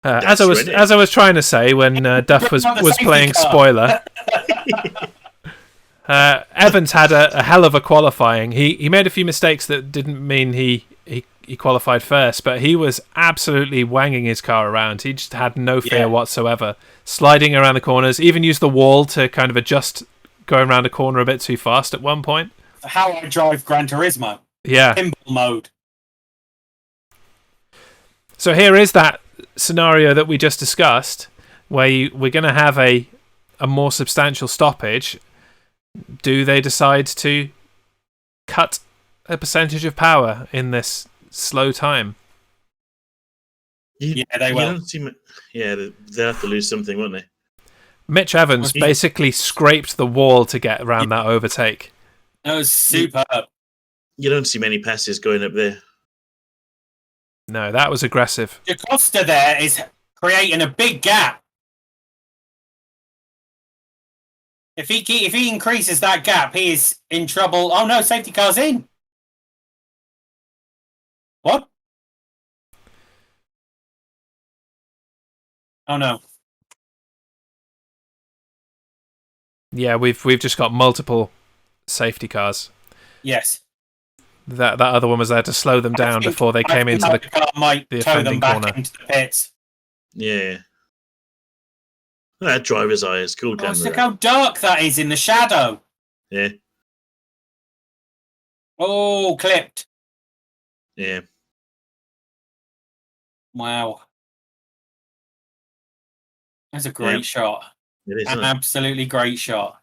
As I was trying to say when Duff was safety playing car. spoiler. Evans had a hell of a qualifying. He made a few mistakes that didn't mean he qualified first, but he was absolutely wanging his car around. He just had no fear whatsoever. Sliding around the corners, even used the wall to kind of adjust going around a corner a bit too fast at one point. How I drive Gran Turismo. Yeah. Pinball mode. So here is that scenario that we just discussed, where we're going to have a more substantial stoppage. Do they decide to cut a percentage of power in this slow time? Yeah, they will. They'll have to lose something, won't they? Mitch Evans basically scraped the wall to get around that overtake. That was superb. You don't see many passes going up there. No, that was aggressive. DaCosta there is creating a big gap. If he increases that gap, he is in trouble. Oh no, safety car's in. What? Oh no. Yeah, we've just got multiple safety cars. Yes. That other one was there to slow them down before they came into the car might the tow them offending back corner. into the pits. Yeah. That driver's eye is cool. Oh, look how dark that is in the shadow. Yeah. Oh, clipped. Yeah. Wow. That's a great shot. It is. An absolutely great shot.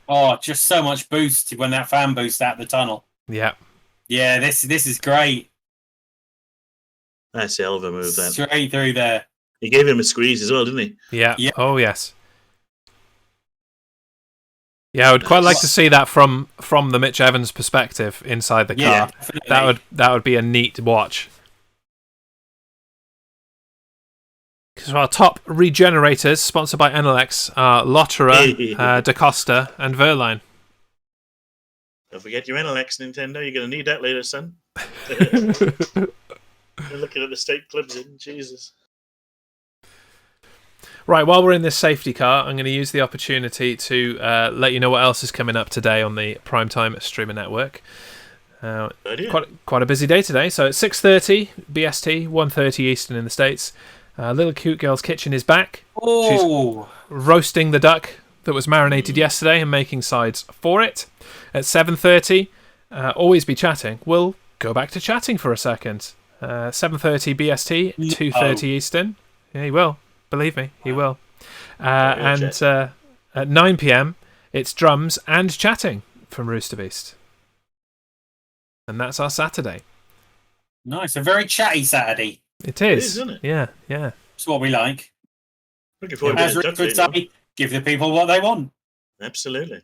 Oh, just so much boost when that fan boost out the tunnel. Yeah. Yeah, this is great. That's a hell of a move, that. Straight through there. He gave him a squeeze as well, didn't he? Yeah. Yeah. Oh yes. Yeah, I would quite like to see that from the Mitch Evans perspective inside the car. Yeah, definitely. That would be a neat watch. Because our top regenerators, sponsored by Enelex, are Lotterer, DaCosta, and Verline. Don't forget your NLX, Nintendo. You're going to need that later, son. You're looking at the state clubs in Jesus. Right, while we're in this safety car, I'm going to use the opportunity to let you know what else is coming up today on the Primetime Streamer Network. Quite a busy day today. So it's 6:30 BST, 1:30 Eastern in the States. Little Cute Girl's Kitchen is back. Oh. She's roasting the duck that was marinated yesterday and making sides for it. At 7:30, always be chatting, will go back to chatting for a second. 7:30 BST, 2:30 Eastern. Yeah, he will. Believe me, he will. And at 9 p.m, it's drums and chatting from Rooster Beast. And that's our Saturday. Nice, a very chatty Saturday. It is, isn't it? Yeah. It's what we like. Looking forward As to Rhys would say, give the people what they want. Absolutely.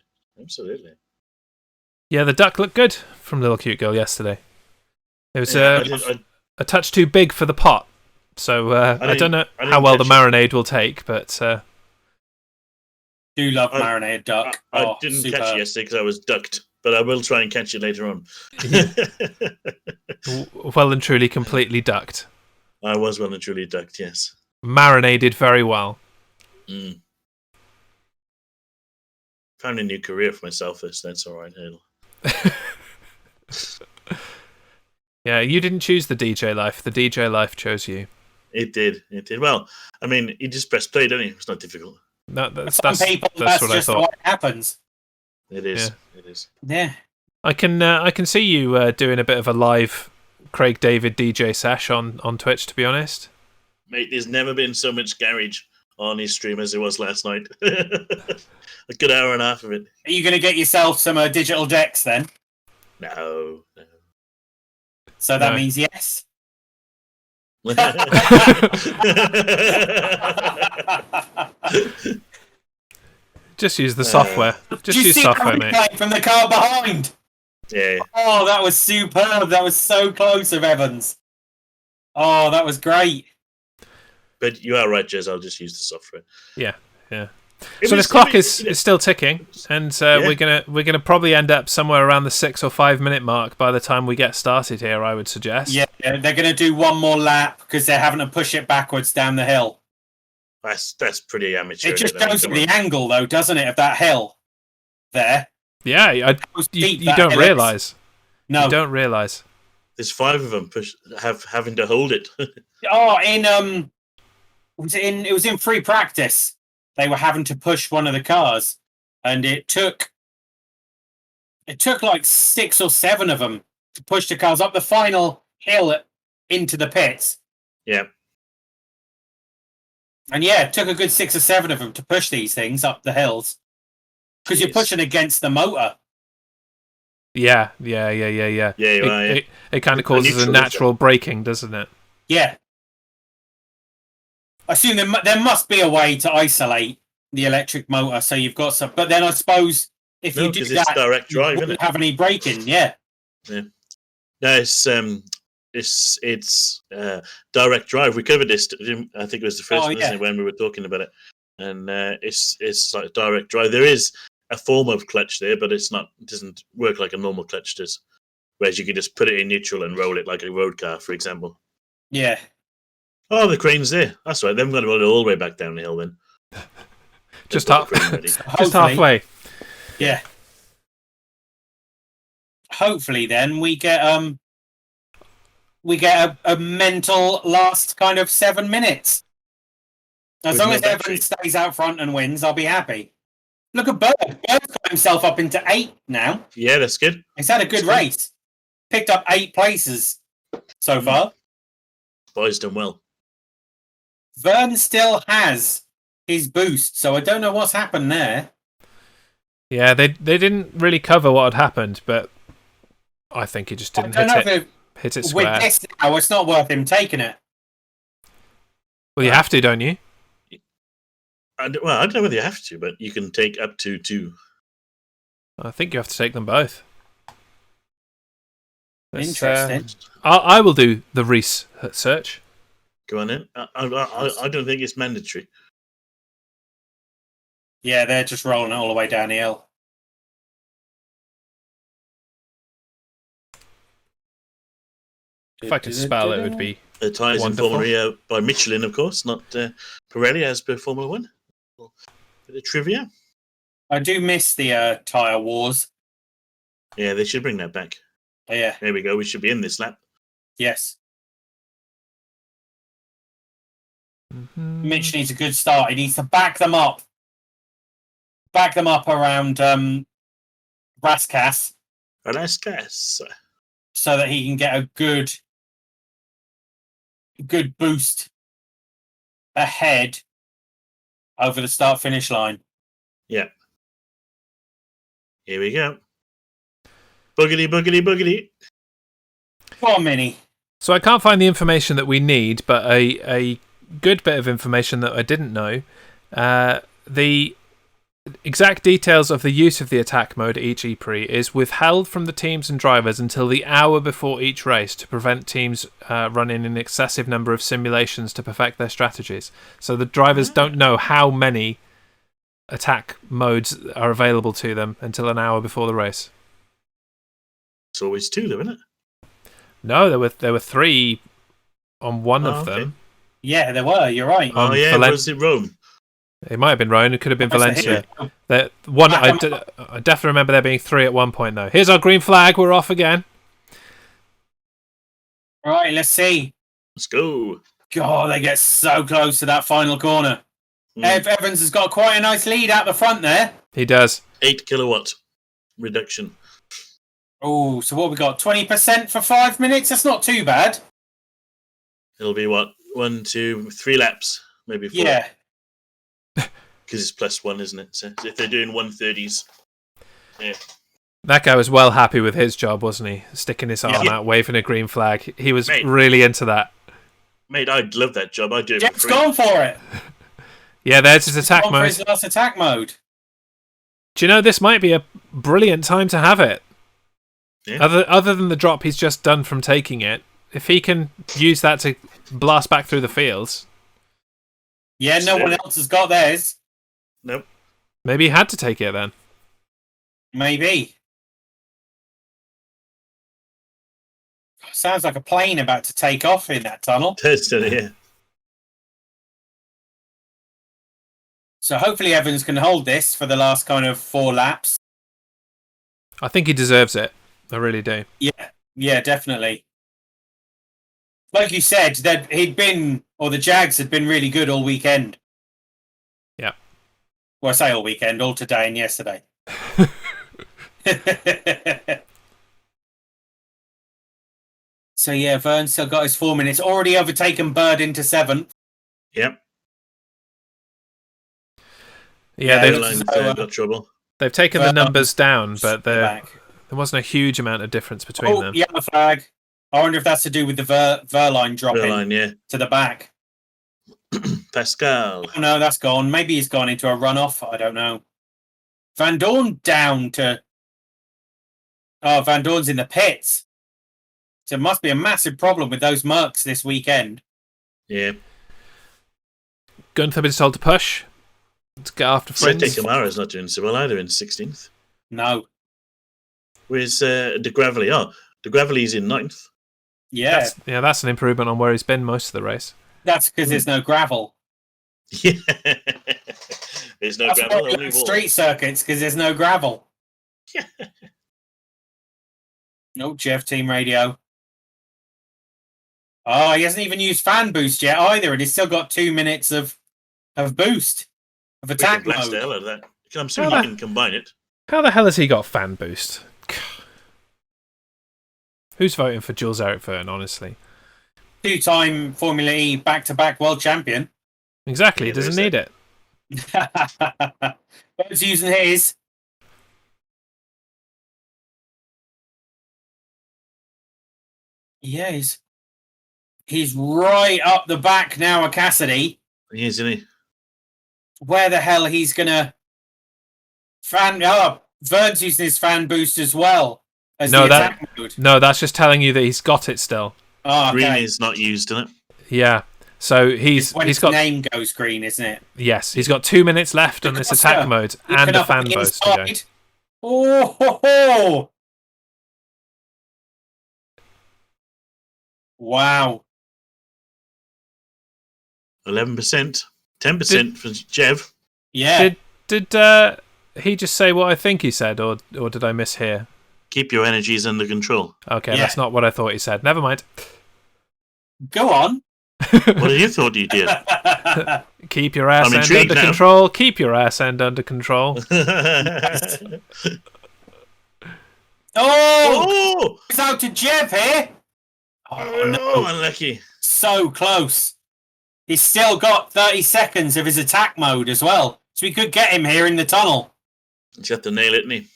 Yeah, the duck looked good from Little Cute Girl yesterday. It was a touch too big for the pot. So I don't know how well the marinade will take, but... do love marinated duck. I didn't catch it yesterday because I was ducked, but I will try and catch it later on. Well and truly completely ducked. I was well and truly ducked, yes. Marinated very well. Found a new career for myself, that's all right, Hale. Yeah, you didn't choose the DJ life. The DJ life chose you. It did. Well, I mean, you just press play, don't you? It's not difficult. No, that's what just what happens. It is. Yeah. It is. Yeah. I can see you doing a bit of a live Craig David DJ sesh on Twitch, to be honest. Mate, there's never been so much garage on his stream as there was last night. A good hour and a half of it. Are you going to get yourself some digital decks then? No. So that means yes. Just use the software. Just use software, mate. From the car behind. Yeah. Oh, that was superb. That was so close of Evans. Oh, that was great. But you are right, Jez. I'll just use the software. Yeah. So this clock is still ticking, and we're gonna probably end up somewhere around the 6 or 5 minute mark by the time we get started here. I would suggest. Yeah, they're gonna do one more lap because they're having to push it backwards down the hill. That's pretty amateur. It just shows you the angle, though, doesn't it, of that hill there? Yeah, you don't realise. No, you don't realise. There's 5 of them having to hold it. It was in free practice. They were having to push one of the cars, and it took like 6 or 7 of them to push the cars up the final hill into the pits. Yeah. And yeah, it took a good 6 or 7 of them to push these things up the hills because you're pushing against the motor. Yeah. Yeah, you are. It kind of causes a natural braking, doesn't it? Yeah. I assume there must be a way to isolate the electric motor, so you've got some. But then I suppose if you do that, direct drive, you wouldn't have any braking. Yeah. No, it's direct drive. We covered this. I think it was the first one, isn't it, when we were talking about it. And it's like direct drive. There is a form of clutch there, but it's not. It doesn't work like a normal clutch does. Whereas you can just put it in neutral and roll it like a road car, for example. Yeah. Oh, the crane's there. That's right. They're going to roll it all the way back down the hill then. Just halfway. Yeah. Hopefully, then we get a mental last kind of 7 minutes. As long as Evans stays out front and wins, I'll be happy. Look at Bird. Bird's got himself up into 8 now. Yeah, that's good. He's had a good race. Picked up 8 places so far. Boy's done well. Vern still has his boost, so I don't know what's happened there. Yeah, they didn't really cover what had happened, but I think he just didn't hit it square. With this now, it's not worth him taking it. Well, you have to, don't you? I don't know whether you have to, but you can take up to 2. I think you have to take them both. Interesting. I will do the Rhys search. Go on in. I don't think it's mandatory. Yeah, they're just rolling it all the way down the hill. If I could spell, it would be the tyres in Formula by Michelin, of course, not Pirelli as per Formula 1. Bit of trivia. I do miss the tyre wars. Yeah, they should bring that back. Yeah. There we go. We should be in this lap. Yes. Mm-hmm. Mitch needs a good start. He needs to back them up. Back them up around Brascas Alaska's. So that he can get a good boost ahead over the start-finish line. Yeah. Here we go. Boogity, boogity, boogity. Come on, Minnie. So I can't find the information that we need, but a good bit of information that I didn't know. The exact details of the use of the attack mode at each E-Prix is withheld from the teams and drivers until the hour before each race to prevent teams running an excessive number of simulations to perfect their strategies. So the drivers don't know how many attack modes are available to them until an hour before the race. It's always 2, though, isn't it? No, there were 3 on one of them. Yeah, there were. You're right. Was it Rome? It might have been Rome. It could have been Valencia. I definitely remember there being 3 at one point, though. Here's our green flag. We're off again. Right, let's see. Let's go. God, they get so close to that final corner. Evans has got quite a nice lead out the front there. He does. 8 kilowatt reduction. Oh, so what we got? 20% for 5 minutes? That's not too bad. It'll be what? 1, 2, 3 laps, maybe 4. Yeah. Because it's +1, isn't it? So if they're doing 130s, yeah. That guy was well happy with his job, wasn't he? Sticking his arm out, waving a green flag. He was really into that. Mate, I'd love that job. I'd do it. Jeff's gone for it. Yeah, there's his attack mode. His last attack mode. Do you know, this might be a brilliant time to have it. Yeah. Other than the drop he's just done from taking it, if he can use that to blast back through the fields. Yeah, no one else has got theirs. Nope. Maybe he had to take it then. Maybe. Sounds like a plane about to take off in that tunnel. Yeah. So hopefully Evans can hold this for the last kind of 4 laps. I think he deserves it. I really do. Yeah, definitely. Like you said, that the Jags had been really good all weekend. Yeah. Well, I say all weekend, all today and yesterday. So yeah, Vern's still got his 4 minutes. Already overtaken Bird into 7th. Yep. Yeah, they've got trouble. They've taken the numbers down, but there wasn't a huge amount of difference between them. Yellow flag. I wonder if that's to do with the Verline dropping to the back. Pascal. Oh, no, that's gone. Maybe he's gone into a runoff. I don't know. Van Dorn down to... Oh, Van Dorn's in the pits. So it must be a massive problem with those Mercs this weekend. Yeah. Gunther been told to push. Let's get after friends. Sete Kamara's not doing so well either in 16th. No. Where's De Gravely? Oh, De Gravely's in 9th. Yeah. That's an improvement on where he's been most of the race. That's because there's no gravel. Yeah. There's no gravel. Only street circuits because there's no gravel. Yeah. No, Jeff Team Radio. Oh, he hasn't even used fan boost yet either, and he's still got 2 minutes of boost of attack mode. The hell out of that. I'm assuming you can combine it. How the hell has he got fan boost? Who's voting for Jules Eric Vergne, honestly? 2-time Formula E back-to-back world champion. Exactly, he doesn't need it. Bird's using his. Yeah, he's right up the back now of Cassidy. He is, isn't he? Where the hell he's gonna Vergne's using his fan boost as well as the attack mode. No, that's just telling you that he's got it still. Oh, okay. Green is not used, isn't it? Yeah. So he's got his name goes green, isn't it? Yes, he's got 2 minutes left on this attack mode and a fan boost to go. Oh, ho, ho. Wow. 11%. 10% for Jev. Yeah. Did he just say what I think he said, or did I mishear? Keep your energies under control. Okay, that's not what I thought he said. Never mind. Go on. What did you thought you did? Keep your ass end under control. Keep your ass end under control. Oh! It's out to Jeff here. Oh, no. Unlucky. So close. He's still got 30 seconds of his attack mode as well. So we could get him here in the tunnel. He's got to nail it, isn't he?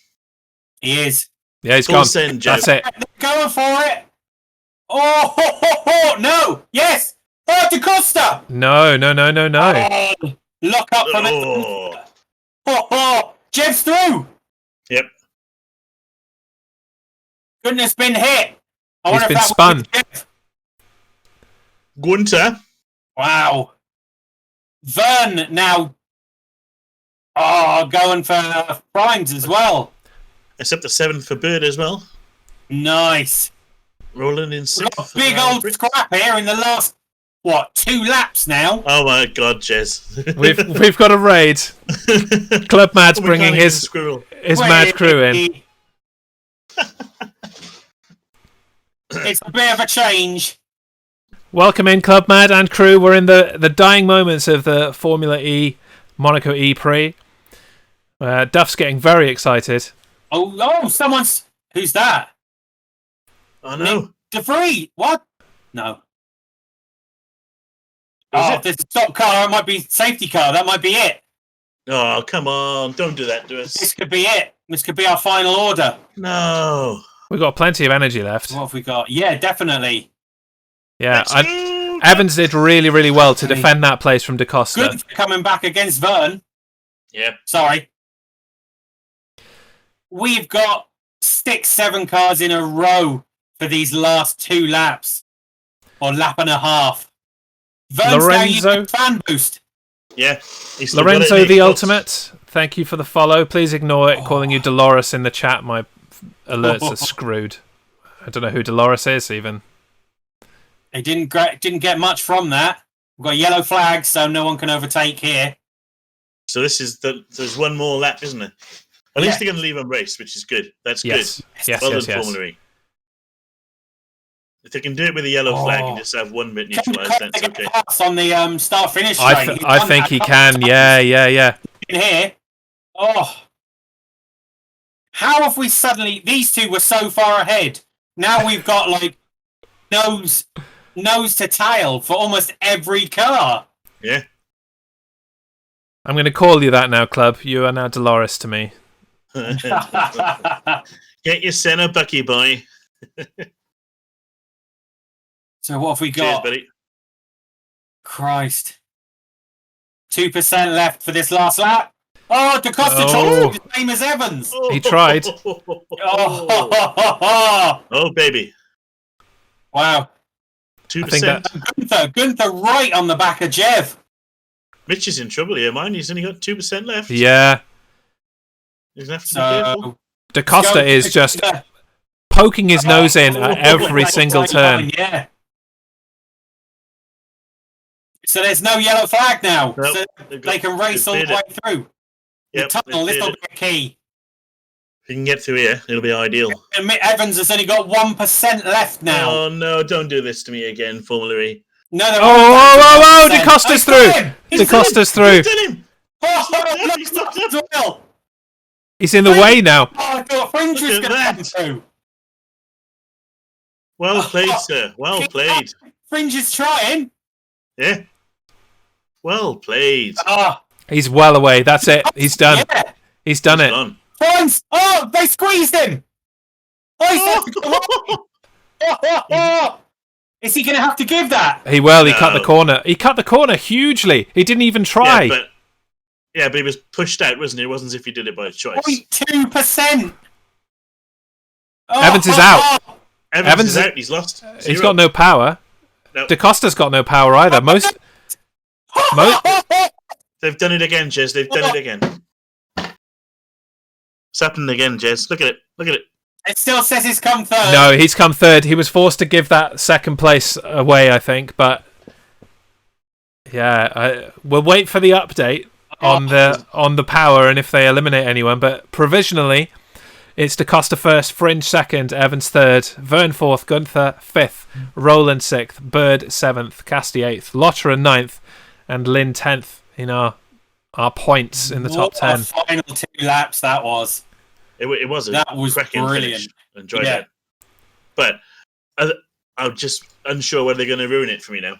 He is. Yeah, he's gone. Send, Jeff. That's it. They're going for it. Oh, no. Yes. Oh, DaCosta. No. Oh, lock up from it. Oh, Jeff's through. Yep. Goodness, been hit. He's been spun. Gunther. Wow. Vern now. Oh, going for primes as well. Except the 7th for Bird as well. Nice. Rolling in 6th. Big old scrap here in the last, 2 laps now? Oh my God, Jez. We've got a raid. Club Mad's bringing his mad crew in. It's a bit of a change. Welcome in, Club Mad and crew. We're in the dying moments of the Formula E Monaco E-Prix. Duff's getting very excited. Oh, someone's... Who's that? Oh, no. DeVries. What? No. If there's a stop car, it might be safety car. That might be it. Oh, come on. Don't do that to us. This could be it. This could be our final order. No. We've got plenty of energy left. What have we got? Yeah, definitely. Yeah, Evans did really, really well to defend that place from DaCosta. Good for coming back against Vern. Yeah. Sorry. We've got 6-7 cars in a row for these last 2 laps. Or lap and a half. Vern's Lorenzo. now using fan boost. Yeah. Lorenzo the Ultimate, thank you for the follow. Please ignore it calling you Dolores in the chat. My alerts are screwed. I don't know who Dolores is even. He didn't get much from that. We've got yellow flags, so no one can overtake here. So there's one more lap, isn't it? At least they're going to leave him race, which is good. That's good. Yes, well done, Formula E. If they can do it with a yellow flag and just have one bit neutralised, that's okay. Pass on the start-finish straight. I think he can. Yeah. In here. Oh. How have we suddenly... These two were so far ahead. Now we've got, nose to tail for almost every car. Yeah. I'm going to call you that now, Club. You are now Dolores to me. Get your Senna, Bucky boy. So what have we got? Cheers, buddy. Christ. 2% left for this last lap. Oh, DaCosta tried the same as Evans. He tried. Oh, baby. Wow. 2%. Gunther right on the back of Jeff. Mitch is in trouble here, man. He's only got 2% left. Yeah. He's going to have to be careful. DaCosta is just poking his nose in at every single turn. Yeah. So there's no yellow flag now. Nope. So they can race all the way through. Yep, the tunnel, this will be a key. If you can get through here, it'll be ideal. And Evans has only got 1% left now. Oh, no, don't do this to me again, Formula E. No. Oh, DaCosta's through. DaCosta's through. He's knocked up. Well. He's in the way now. Oh, I thought Fringe was going to come through. Well played, sir. Well played. Fringe is trying. Yeah. Well played. He's well away. That's it. He's done. Yeah. He's done it. Fines. Oh, they squeezed him. Is he going to have to give that? He will. He cut the corner. He cut the corner hugely. He didn't even try. Yeah, but he was pushed out, wasn't he? It wasn't as if he did it by choice. 0.2%. Evans is out. Evans is out. He's lost. He's got no power. Nope. DaCosta's got no power either. Most. They've done it again, Jez. They've done it again. It's happened again, Jez. Look at it. Look at it. It still says he's come third. No, he's come third. He was forced to give that second place away, I think. But yeah, we'll wait for the update on the power and if they eliminate anyone. But provisionally, it's DaCosta first, Fringe second, Evans third, Vern fourth, Gunther fifth, Roland sixth, Bird seventh, Casti eighth, Lotterer ninth, and Lynn 10th in our points in the top 10. What a final 2 laps that was. It was that was cracking brilliant. finish. Enjoyed that. But I'm just unsure whether they're going to ruin it for me now.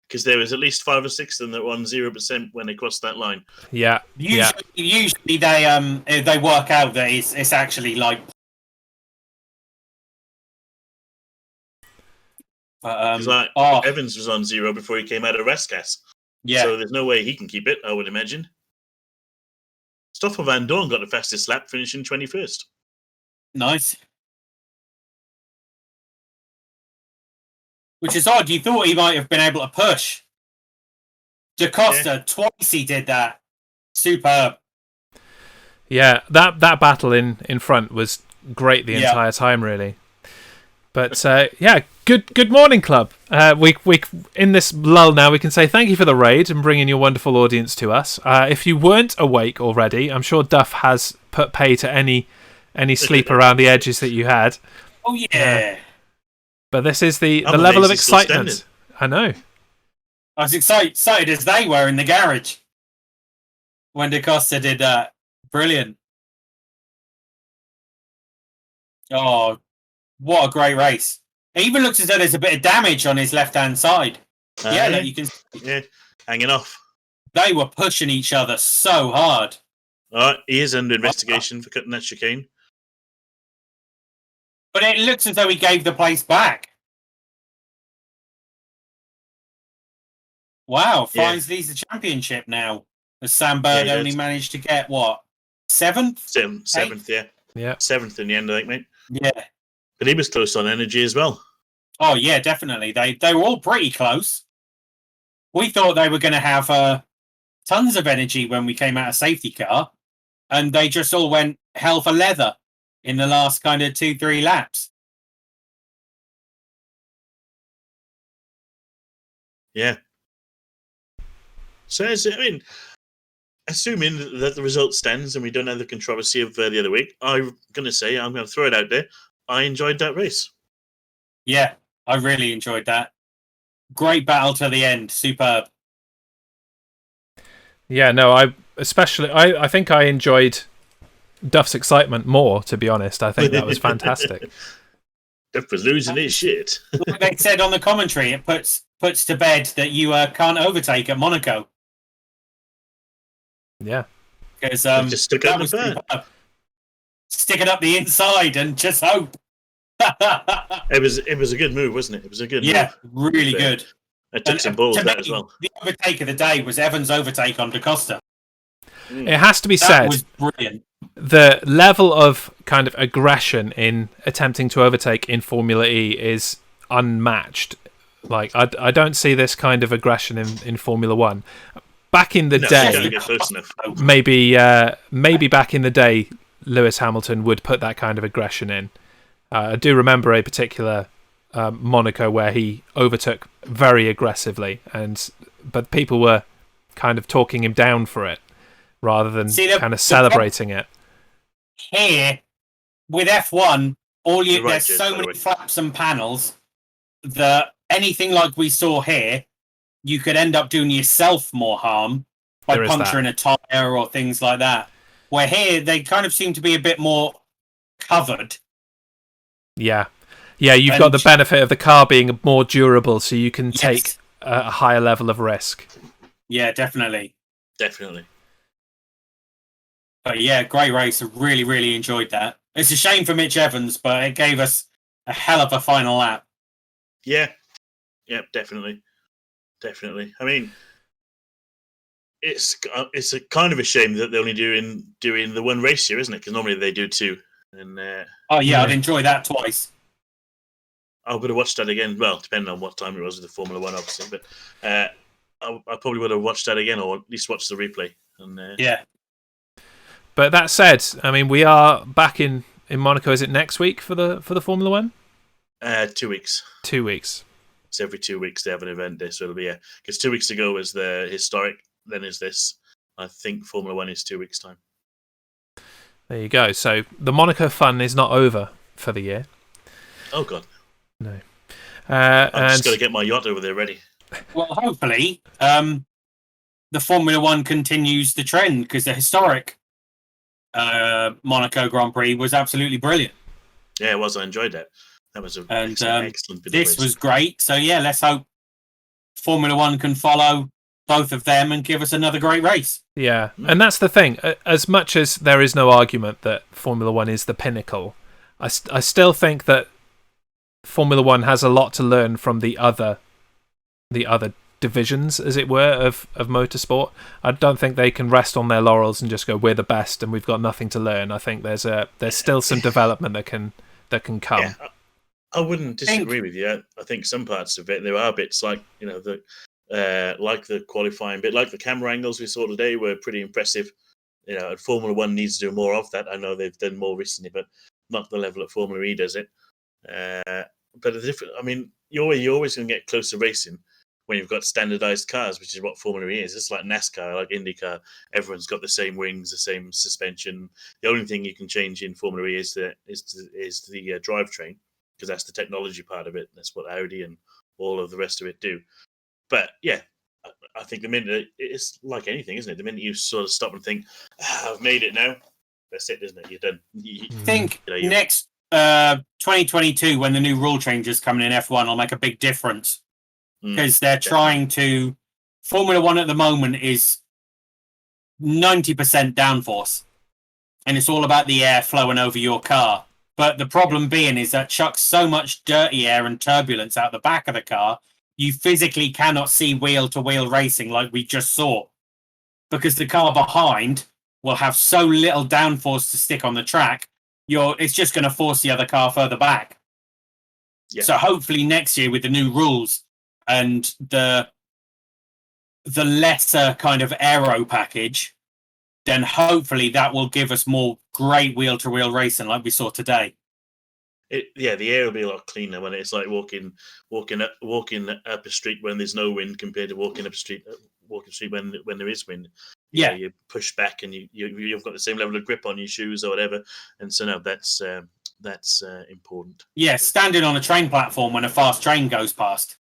Because there was at least 5 or 6 of them that won 0% when they crossed that line. Yeah. Usually they work out that it's actually like. Evans was on 0 before he came out of Rescas. Yeah. So there's no way he can keep it, I would imagine. Stoffel Van Dorn got the fastest lap, finishing 21st. Nice. Which is odd. You thought he might have been able to push. Da Costa, twice he did that. Superb. Yeah, that battle in front was great the entire time, really. But good morning, club. We in this lull now, we can say thank you for the raid and bringing your wonderful audience to us. If you weren't awake already, I'm sure Duff has put pay to any sleep around the edges that you had. Oh yeah. But this is the level of excitement. I know. I was excited as they were in the garage when Da Costa did that. Brilliant. Oh, what a great race. It even looks as though there's a bit of damage on his left-hand side. You can. Yeah, hanging off. They were pushing each other so hard. He is under investigation for cutting that chicane. But it looks as though he gave the place back. Wow, Fines leads the championship now. As Sam Bird only managed to get, what, 7th? 7th, yeah. 7th in the end, I think, mate. Yeah. But he was close on energy as well. Oh, yeah, definitely. They were all pretty close. We thought they were going to have tons of energy when we came out of safety car, and they just all went hell for leather in the last kind of 2-3 laps. Yeah. So, assuming that the result stands and we don't have the controversy of the other week, I'm going to throw it out there. I enjoyed that race. Yeah, I really enjoyed that. Great battle to the end. Superb. Yeah, no, I think I enjoyed Duff's excitement more, to be honest. I think that was fantastic. Duff was losing his shit. Like they said on the commentary, it puts to bed that you can't overtake at Monaco. Yeah. Because just stick it up stick it up the inside and just hope. It was a good move, wasn't it? It was a good move. Yeah, really good. It took some balls that as well. The overtake of the day was Evans' overtake on Da Costa. It has to be said. That was brilliant. The level of kind of aggression in attempting to overtake in Formula E is unmatched. Like, I don't see this kind of aggression in Formula One. Back in the day, maybe back in the day, Lewis Hamilton would put that kind of aggression in. I do remember a particular Monaco where he overtook very aggressively, but people were kind of talking him down for it rather than kind of celebrating it. Here, with F1, there's so many flaps and panels that anything like we saw here, you could end up doing yourself more harm by puncturing a tyre or things like that. Where here, they kind of seem to be a bit more covered. Yeah. Yeah, you've got the benefit of the car being more durable, so you can take a higher level of risk. Yeah, definitely. Definitely. But yeah, great race. I really, really enjoyed that. It's a shame for Mitch Evans, but it gave us a hell of a final lap. Yeah. Yeah, definitely. Definitely. I mean, it's a kind of a shame that they're only doing the one race here, isn't it? Because normally they do 2. And I'd enjoy that twice. I would have watched that again. Well, depending on what time it was with the Formula One, obviously. But I probably would have watched that again, or at least watched the replay. And yeah. But that said, I mean, we are back in Monaco. Is it next week for the Formula One? 2 weeks. 2 weeks. So every 2 weeks they have an event there. So it'll be because 2 weeks ago was the historic. Then is this. I think Formula One is 2 weeks' time. There you go. So the Monaco fun is not over for the year. Oh God. No. I'm just got to get my yacht over there ready. Well, hopefully, the Formula One continues the trend because the historic Monaco Grand Prix was absolutely brilliant. Yeah, it was. I enjoyed that. That was an excellent bit this of race. was great. So yeah, let's hope Formula One can follow both of them and give us another great race. Yeah, and that's the thing. As much as there is no argument that Formula One is the pinnacle, I still think that Formula One has a lot to learn from the other divisions, as it were, of motorsport. I don't think they can rest on their laurels and just go, we're the best and we've got nothing to learn. I think there's still some development that can come. Yeah, I wouldn't disagree with you. I think some parts of it, there are bits like, like the qualifying bit, like the camera angles we saw today were pretty impressive. And Formula One needs to do more of that. I know they've done more recently, but not the level that Formula E does it. But the different, I mean, you're always going to get closer racing when you've got standardized cars, which is what Formula E is. It's like NASCAR, like IndyCar. Everyone's got the same wings, the same suspension. The only thing you can change in Formula E is the drivetrain, because that's the technology part of it. That's what Audi and all of the rest of it do. But yeah, I think the minute it's like anything, isn't it? The minute you sort of stop and think, I've made it now, that's it, isn't it? You're done. I think next 2022, when the new rule changes coming in F1, will make a big difference. Because they're trying to... Formula One at the moment is 90% downforce. And it's all about the air flowing over your car. But the problem being is that chucks so much dirty air and turbulence out the back of the car, you physically cannot see wheel-to-wheel racing like we just saw. Because the car behind will have so little downforce to stick on the track, it's just going to force the other car further back. Yeah. So hopefully next year with the new rules and the lesser kind of aero package, then hopefully that will give us more great wheel-to-wheel racing like we saw today. The air will be a lot cleaner when it's like walking up a street when there's no wind compared to walking street when there is wind. You push back and you've got the same level of grip on your shoes or whatever, and so no, that's important. Yeah, standing on a train platform when a fast train goes past,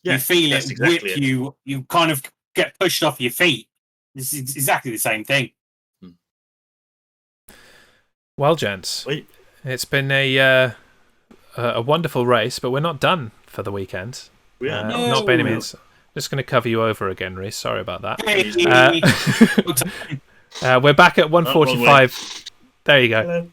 you feel it whip you. You kind of get pushed off your feet. It's exactly the same thing. Well, gents, it's been a wonderful race, but we're not done for the weekend. Not by any means. Just going to cover you over again, Rhys. Sorry about that. We're back at 1:45. There you go.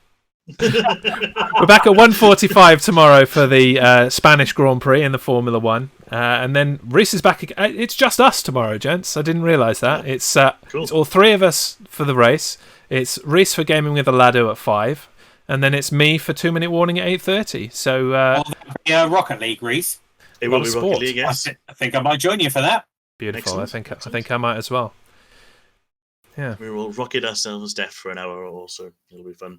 We're back at 1:45 tomorrow for the Spanish Grand Prix in the Formula One. And then Rhys is back again. It's just us tomorrow, gents. I didn't realise that. It's all three of us for the race. It's Rhys for Gaming with Alado at 5. And then it's me for 2 Minute Warning at 8:30. So Rocket League, Rhys. It will be Rocket League, yes. I think I might join you for that. Beautiful. Excellent. I think I might as well. Yeah. We will rocket ourselves deaf for an hour or so. It'll be fun.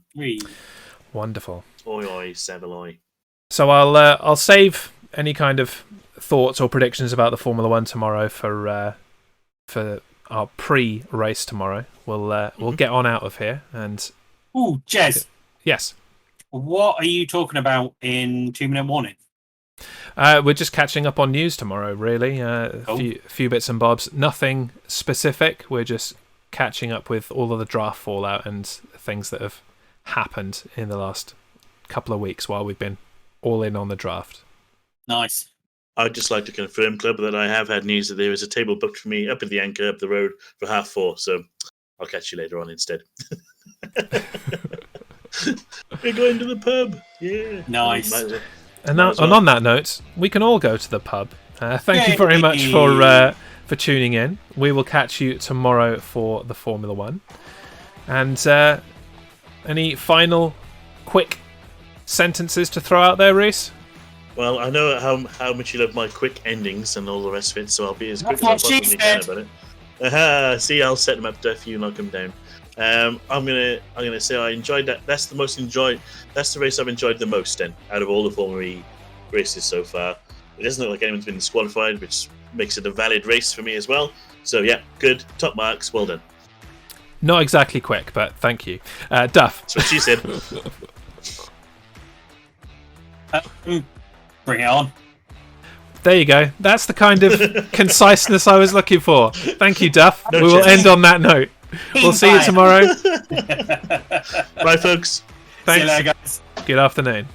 Wonderful. Oi, oi, Saveloy. So I'll save any kind of thoughts or predictions about the Formula One tomorrow for our pre-race tomorrow. We'll get on out of here and. Ooh, Jez. Yes. What are you talking about in 2 Minute Warning? We're just catching up on news tomorrow, really. A few bits and bobs. Nothing specific. We're just catching up with all of the draft fallout and things that have happened in the last couple of weeks while we've been all in on the draft. Nice. I'd just like to confirm, Club, that I have had news that there is a table booked for me up at the Anchor up the road for 4:30, so I'll catch you later on instead. We're going to the pub. Yeah. Nice. And on that note, we can all go to the pub. Thank you very much for tuning in. We will catch you tomorrow for the Formula One. And any final quick sentences to throw out there, Rhys? Well, I know how much you love my quick endings and all the rest of it, so I'll be as quick as I possibly can about it. See, I'll set them up, Duff. You knock them down. I'm gonna say I enjoyed that. That's the race I've enjoyed the most then out of all the Formula E races so far. It doesn't look like anyone's been disqualified, which makes it a valid race for me as well. So yeah, good, top marks, well done. Not exactly quick, but thank you, Duff. That's what she said. Bring it on. There you go. That's the kind of conciseness I was looking for. Thank you, Duff. We will end on that note. We'll see you tomorrow. Bye, folks. Thanks. See you later, guys. Good afternoon.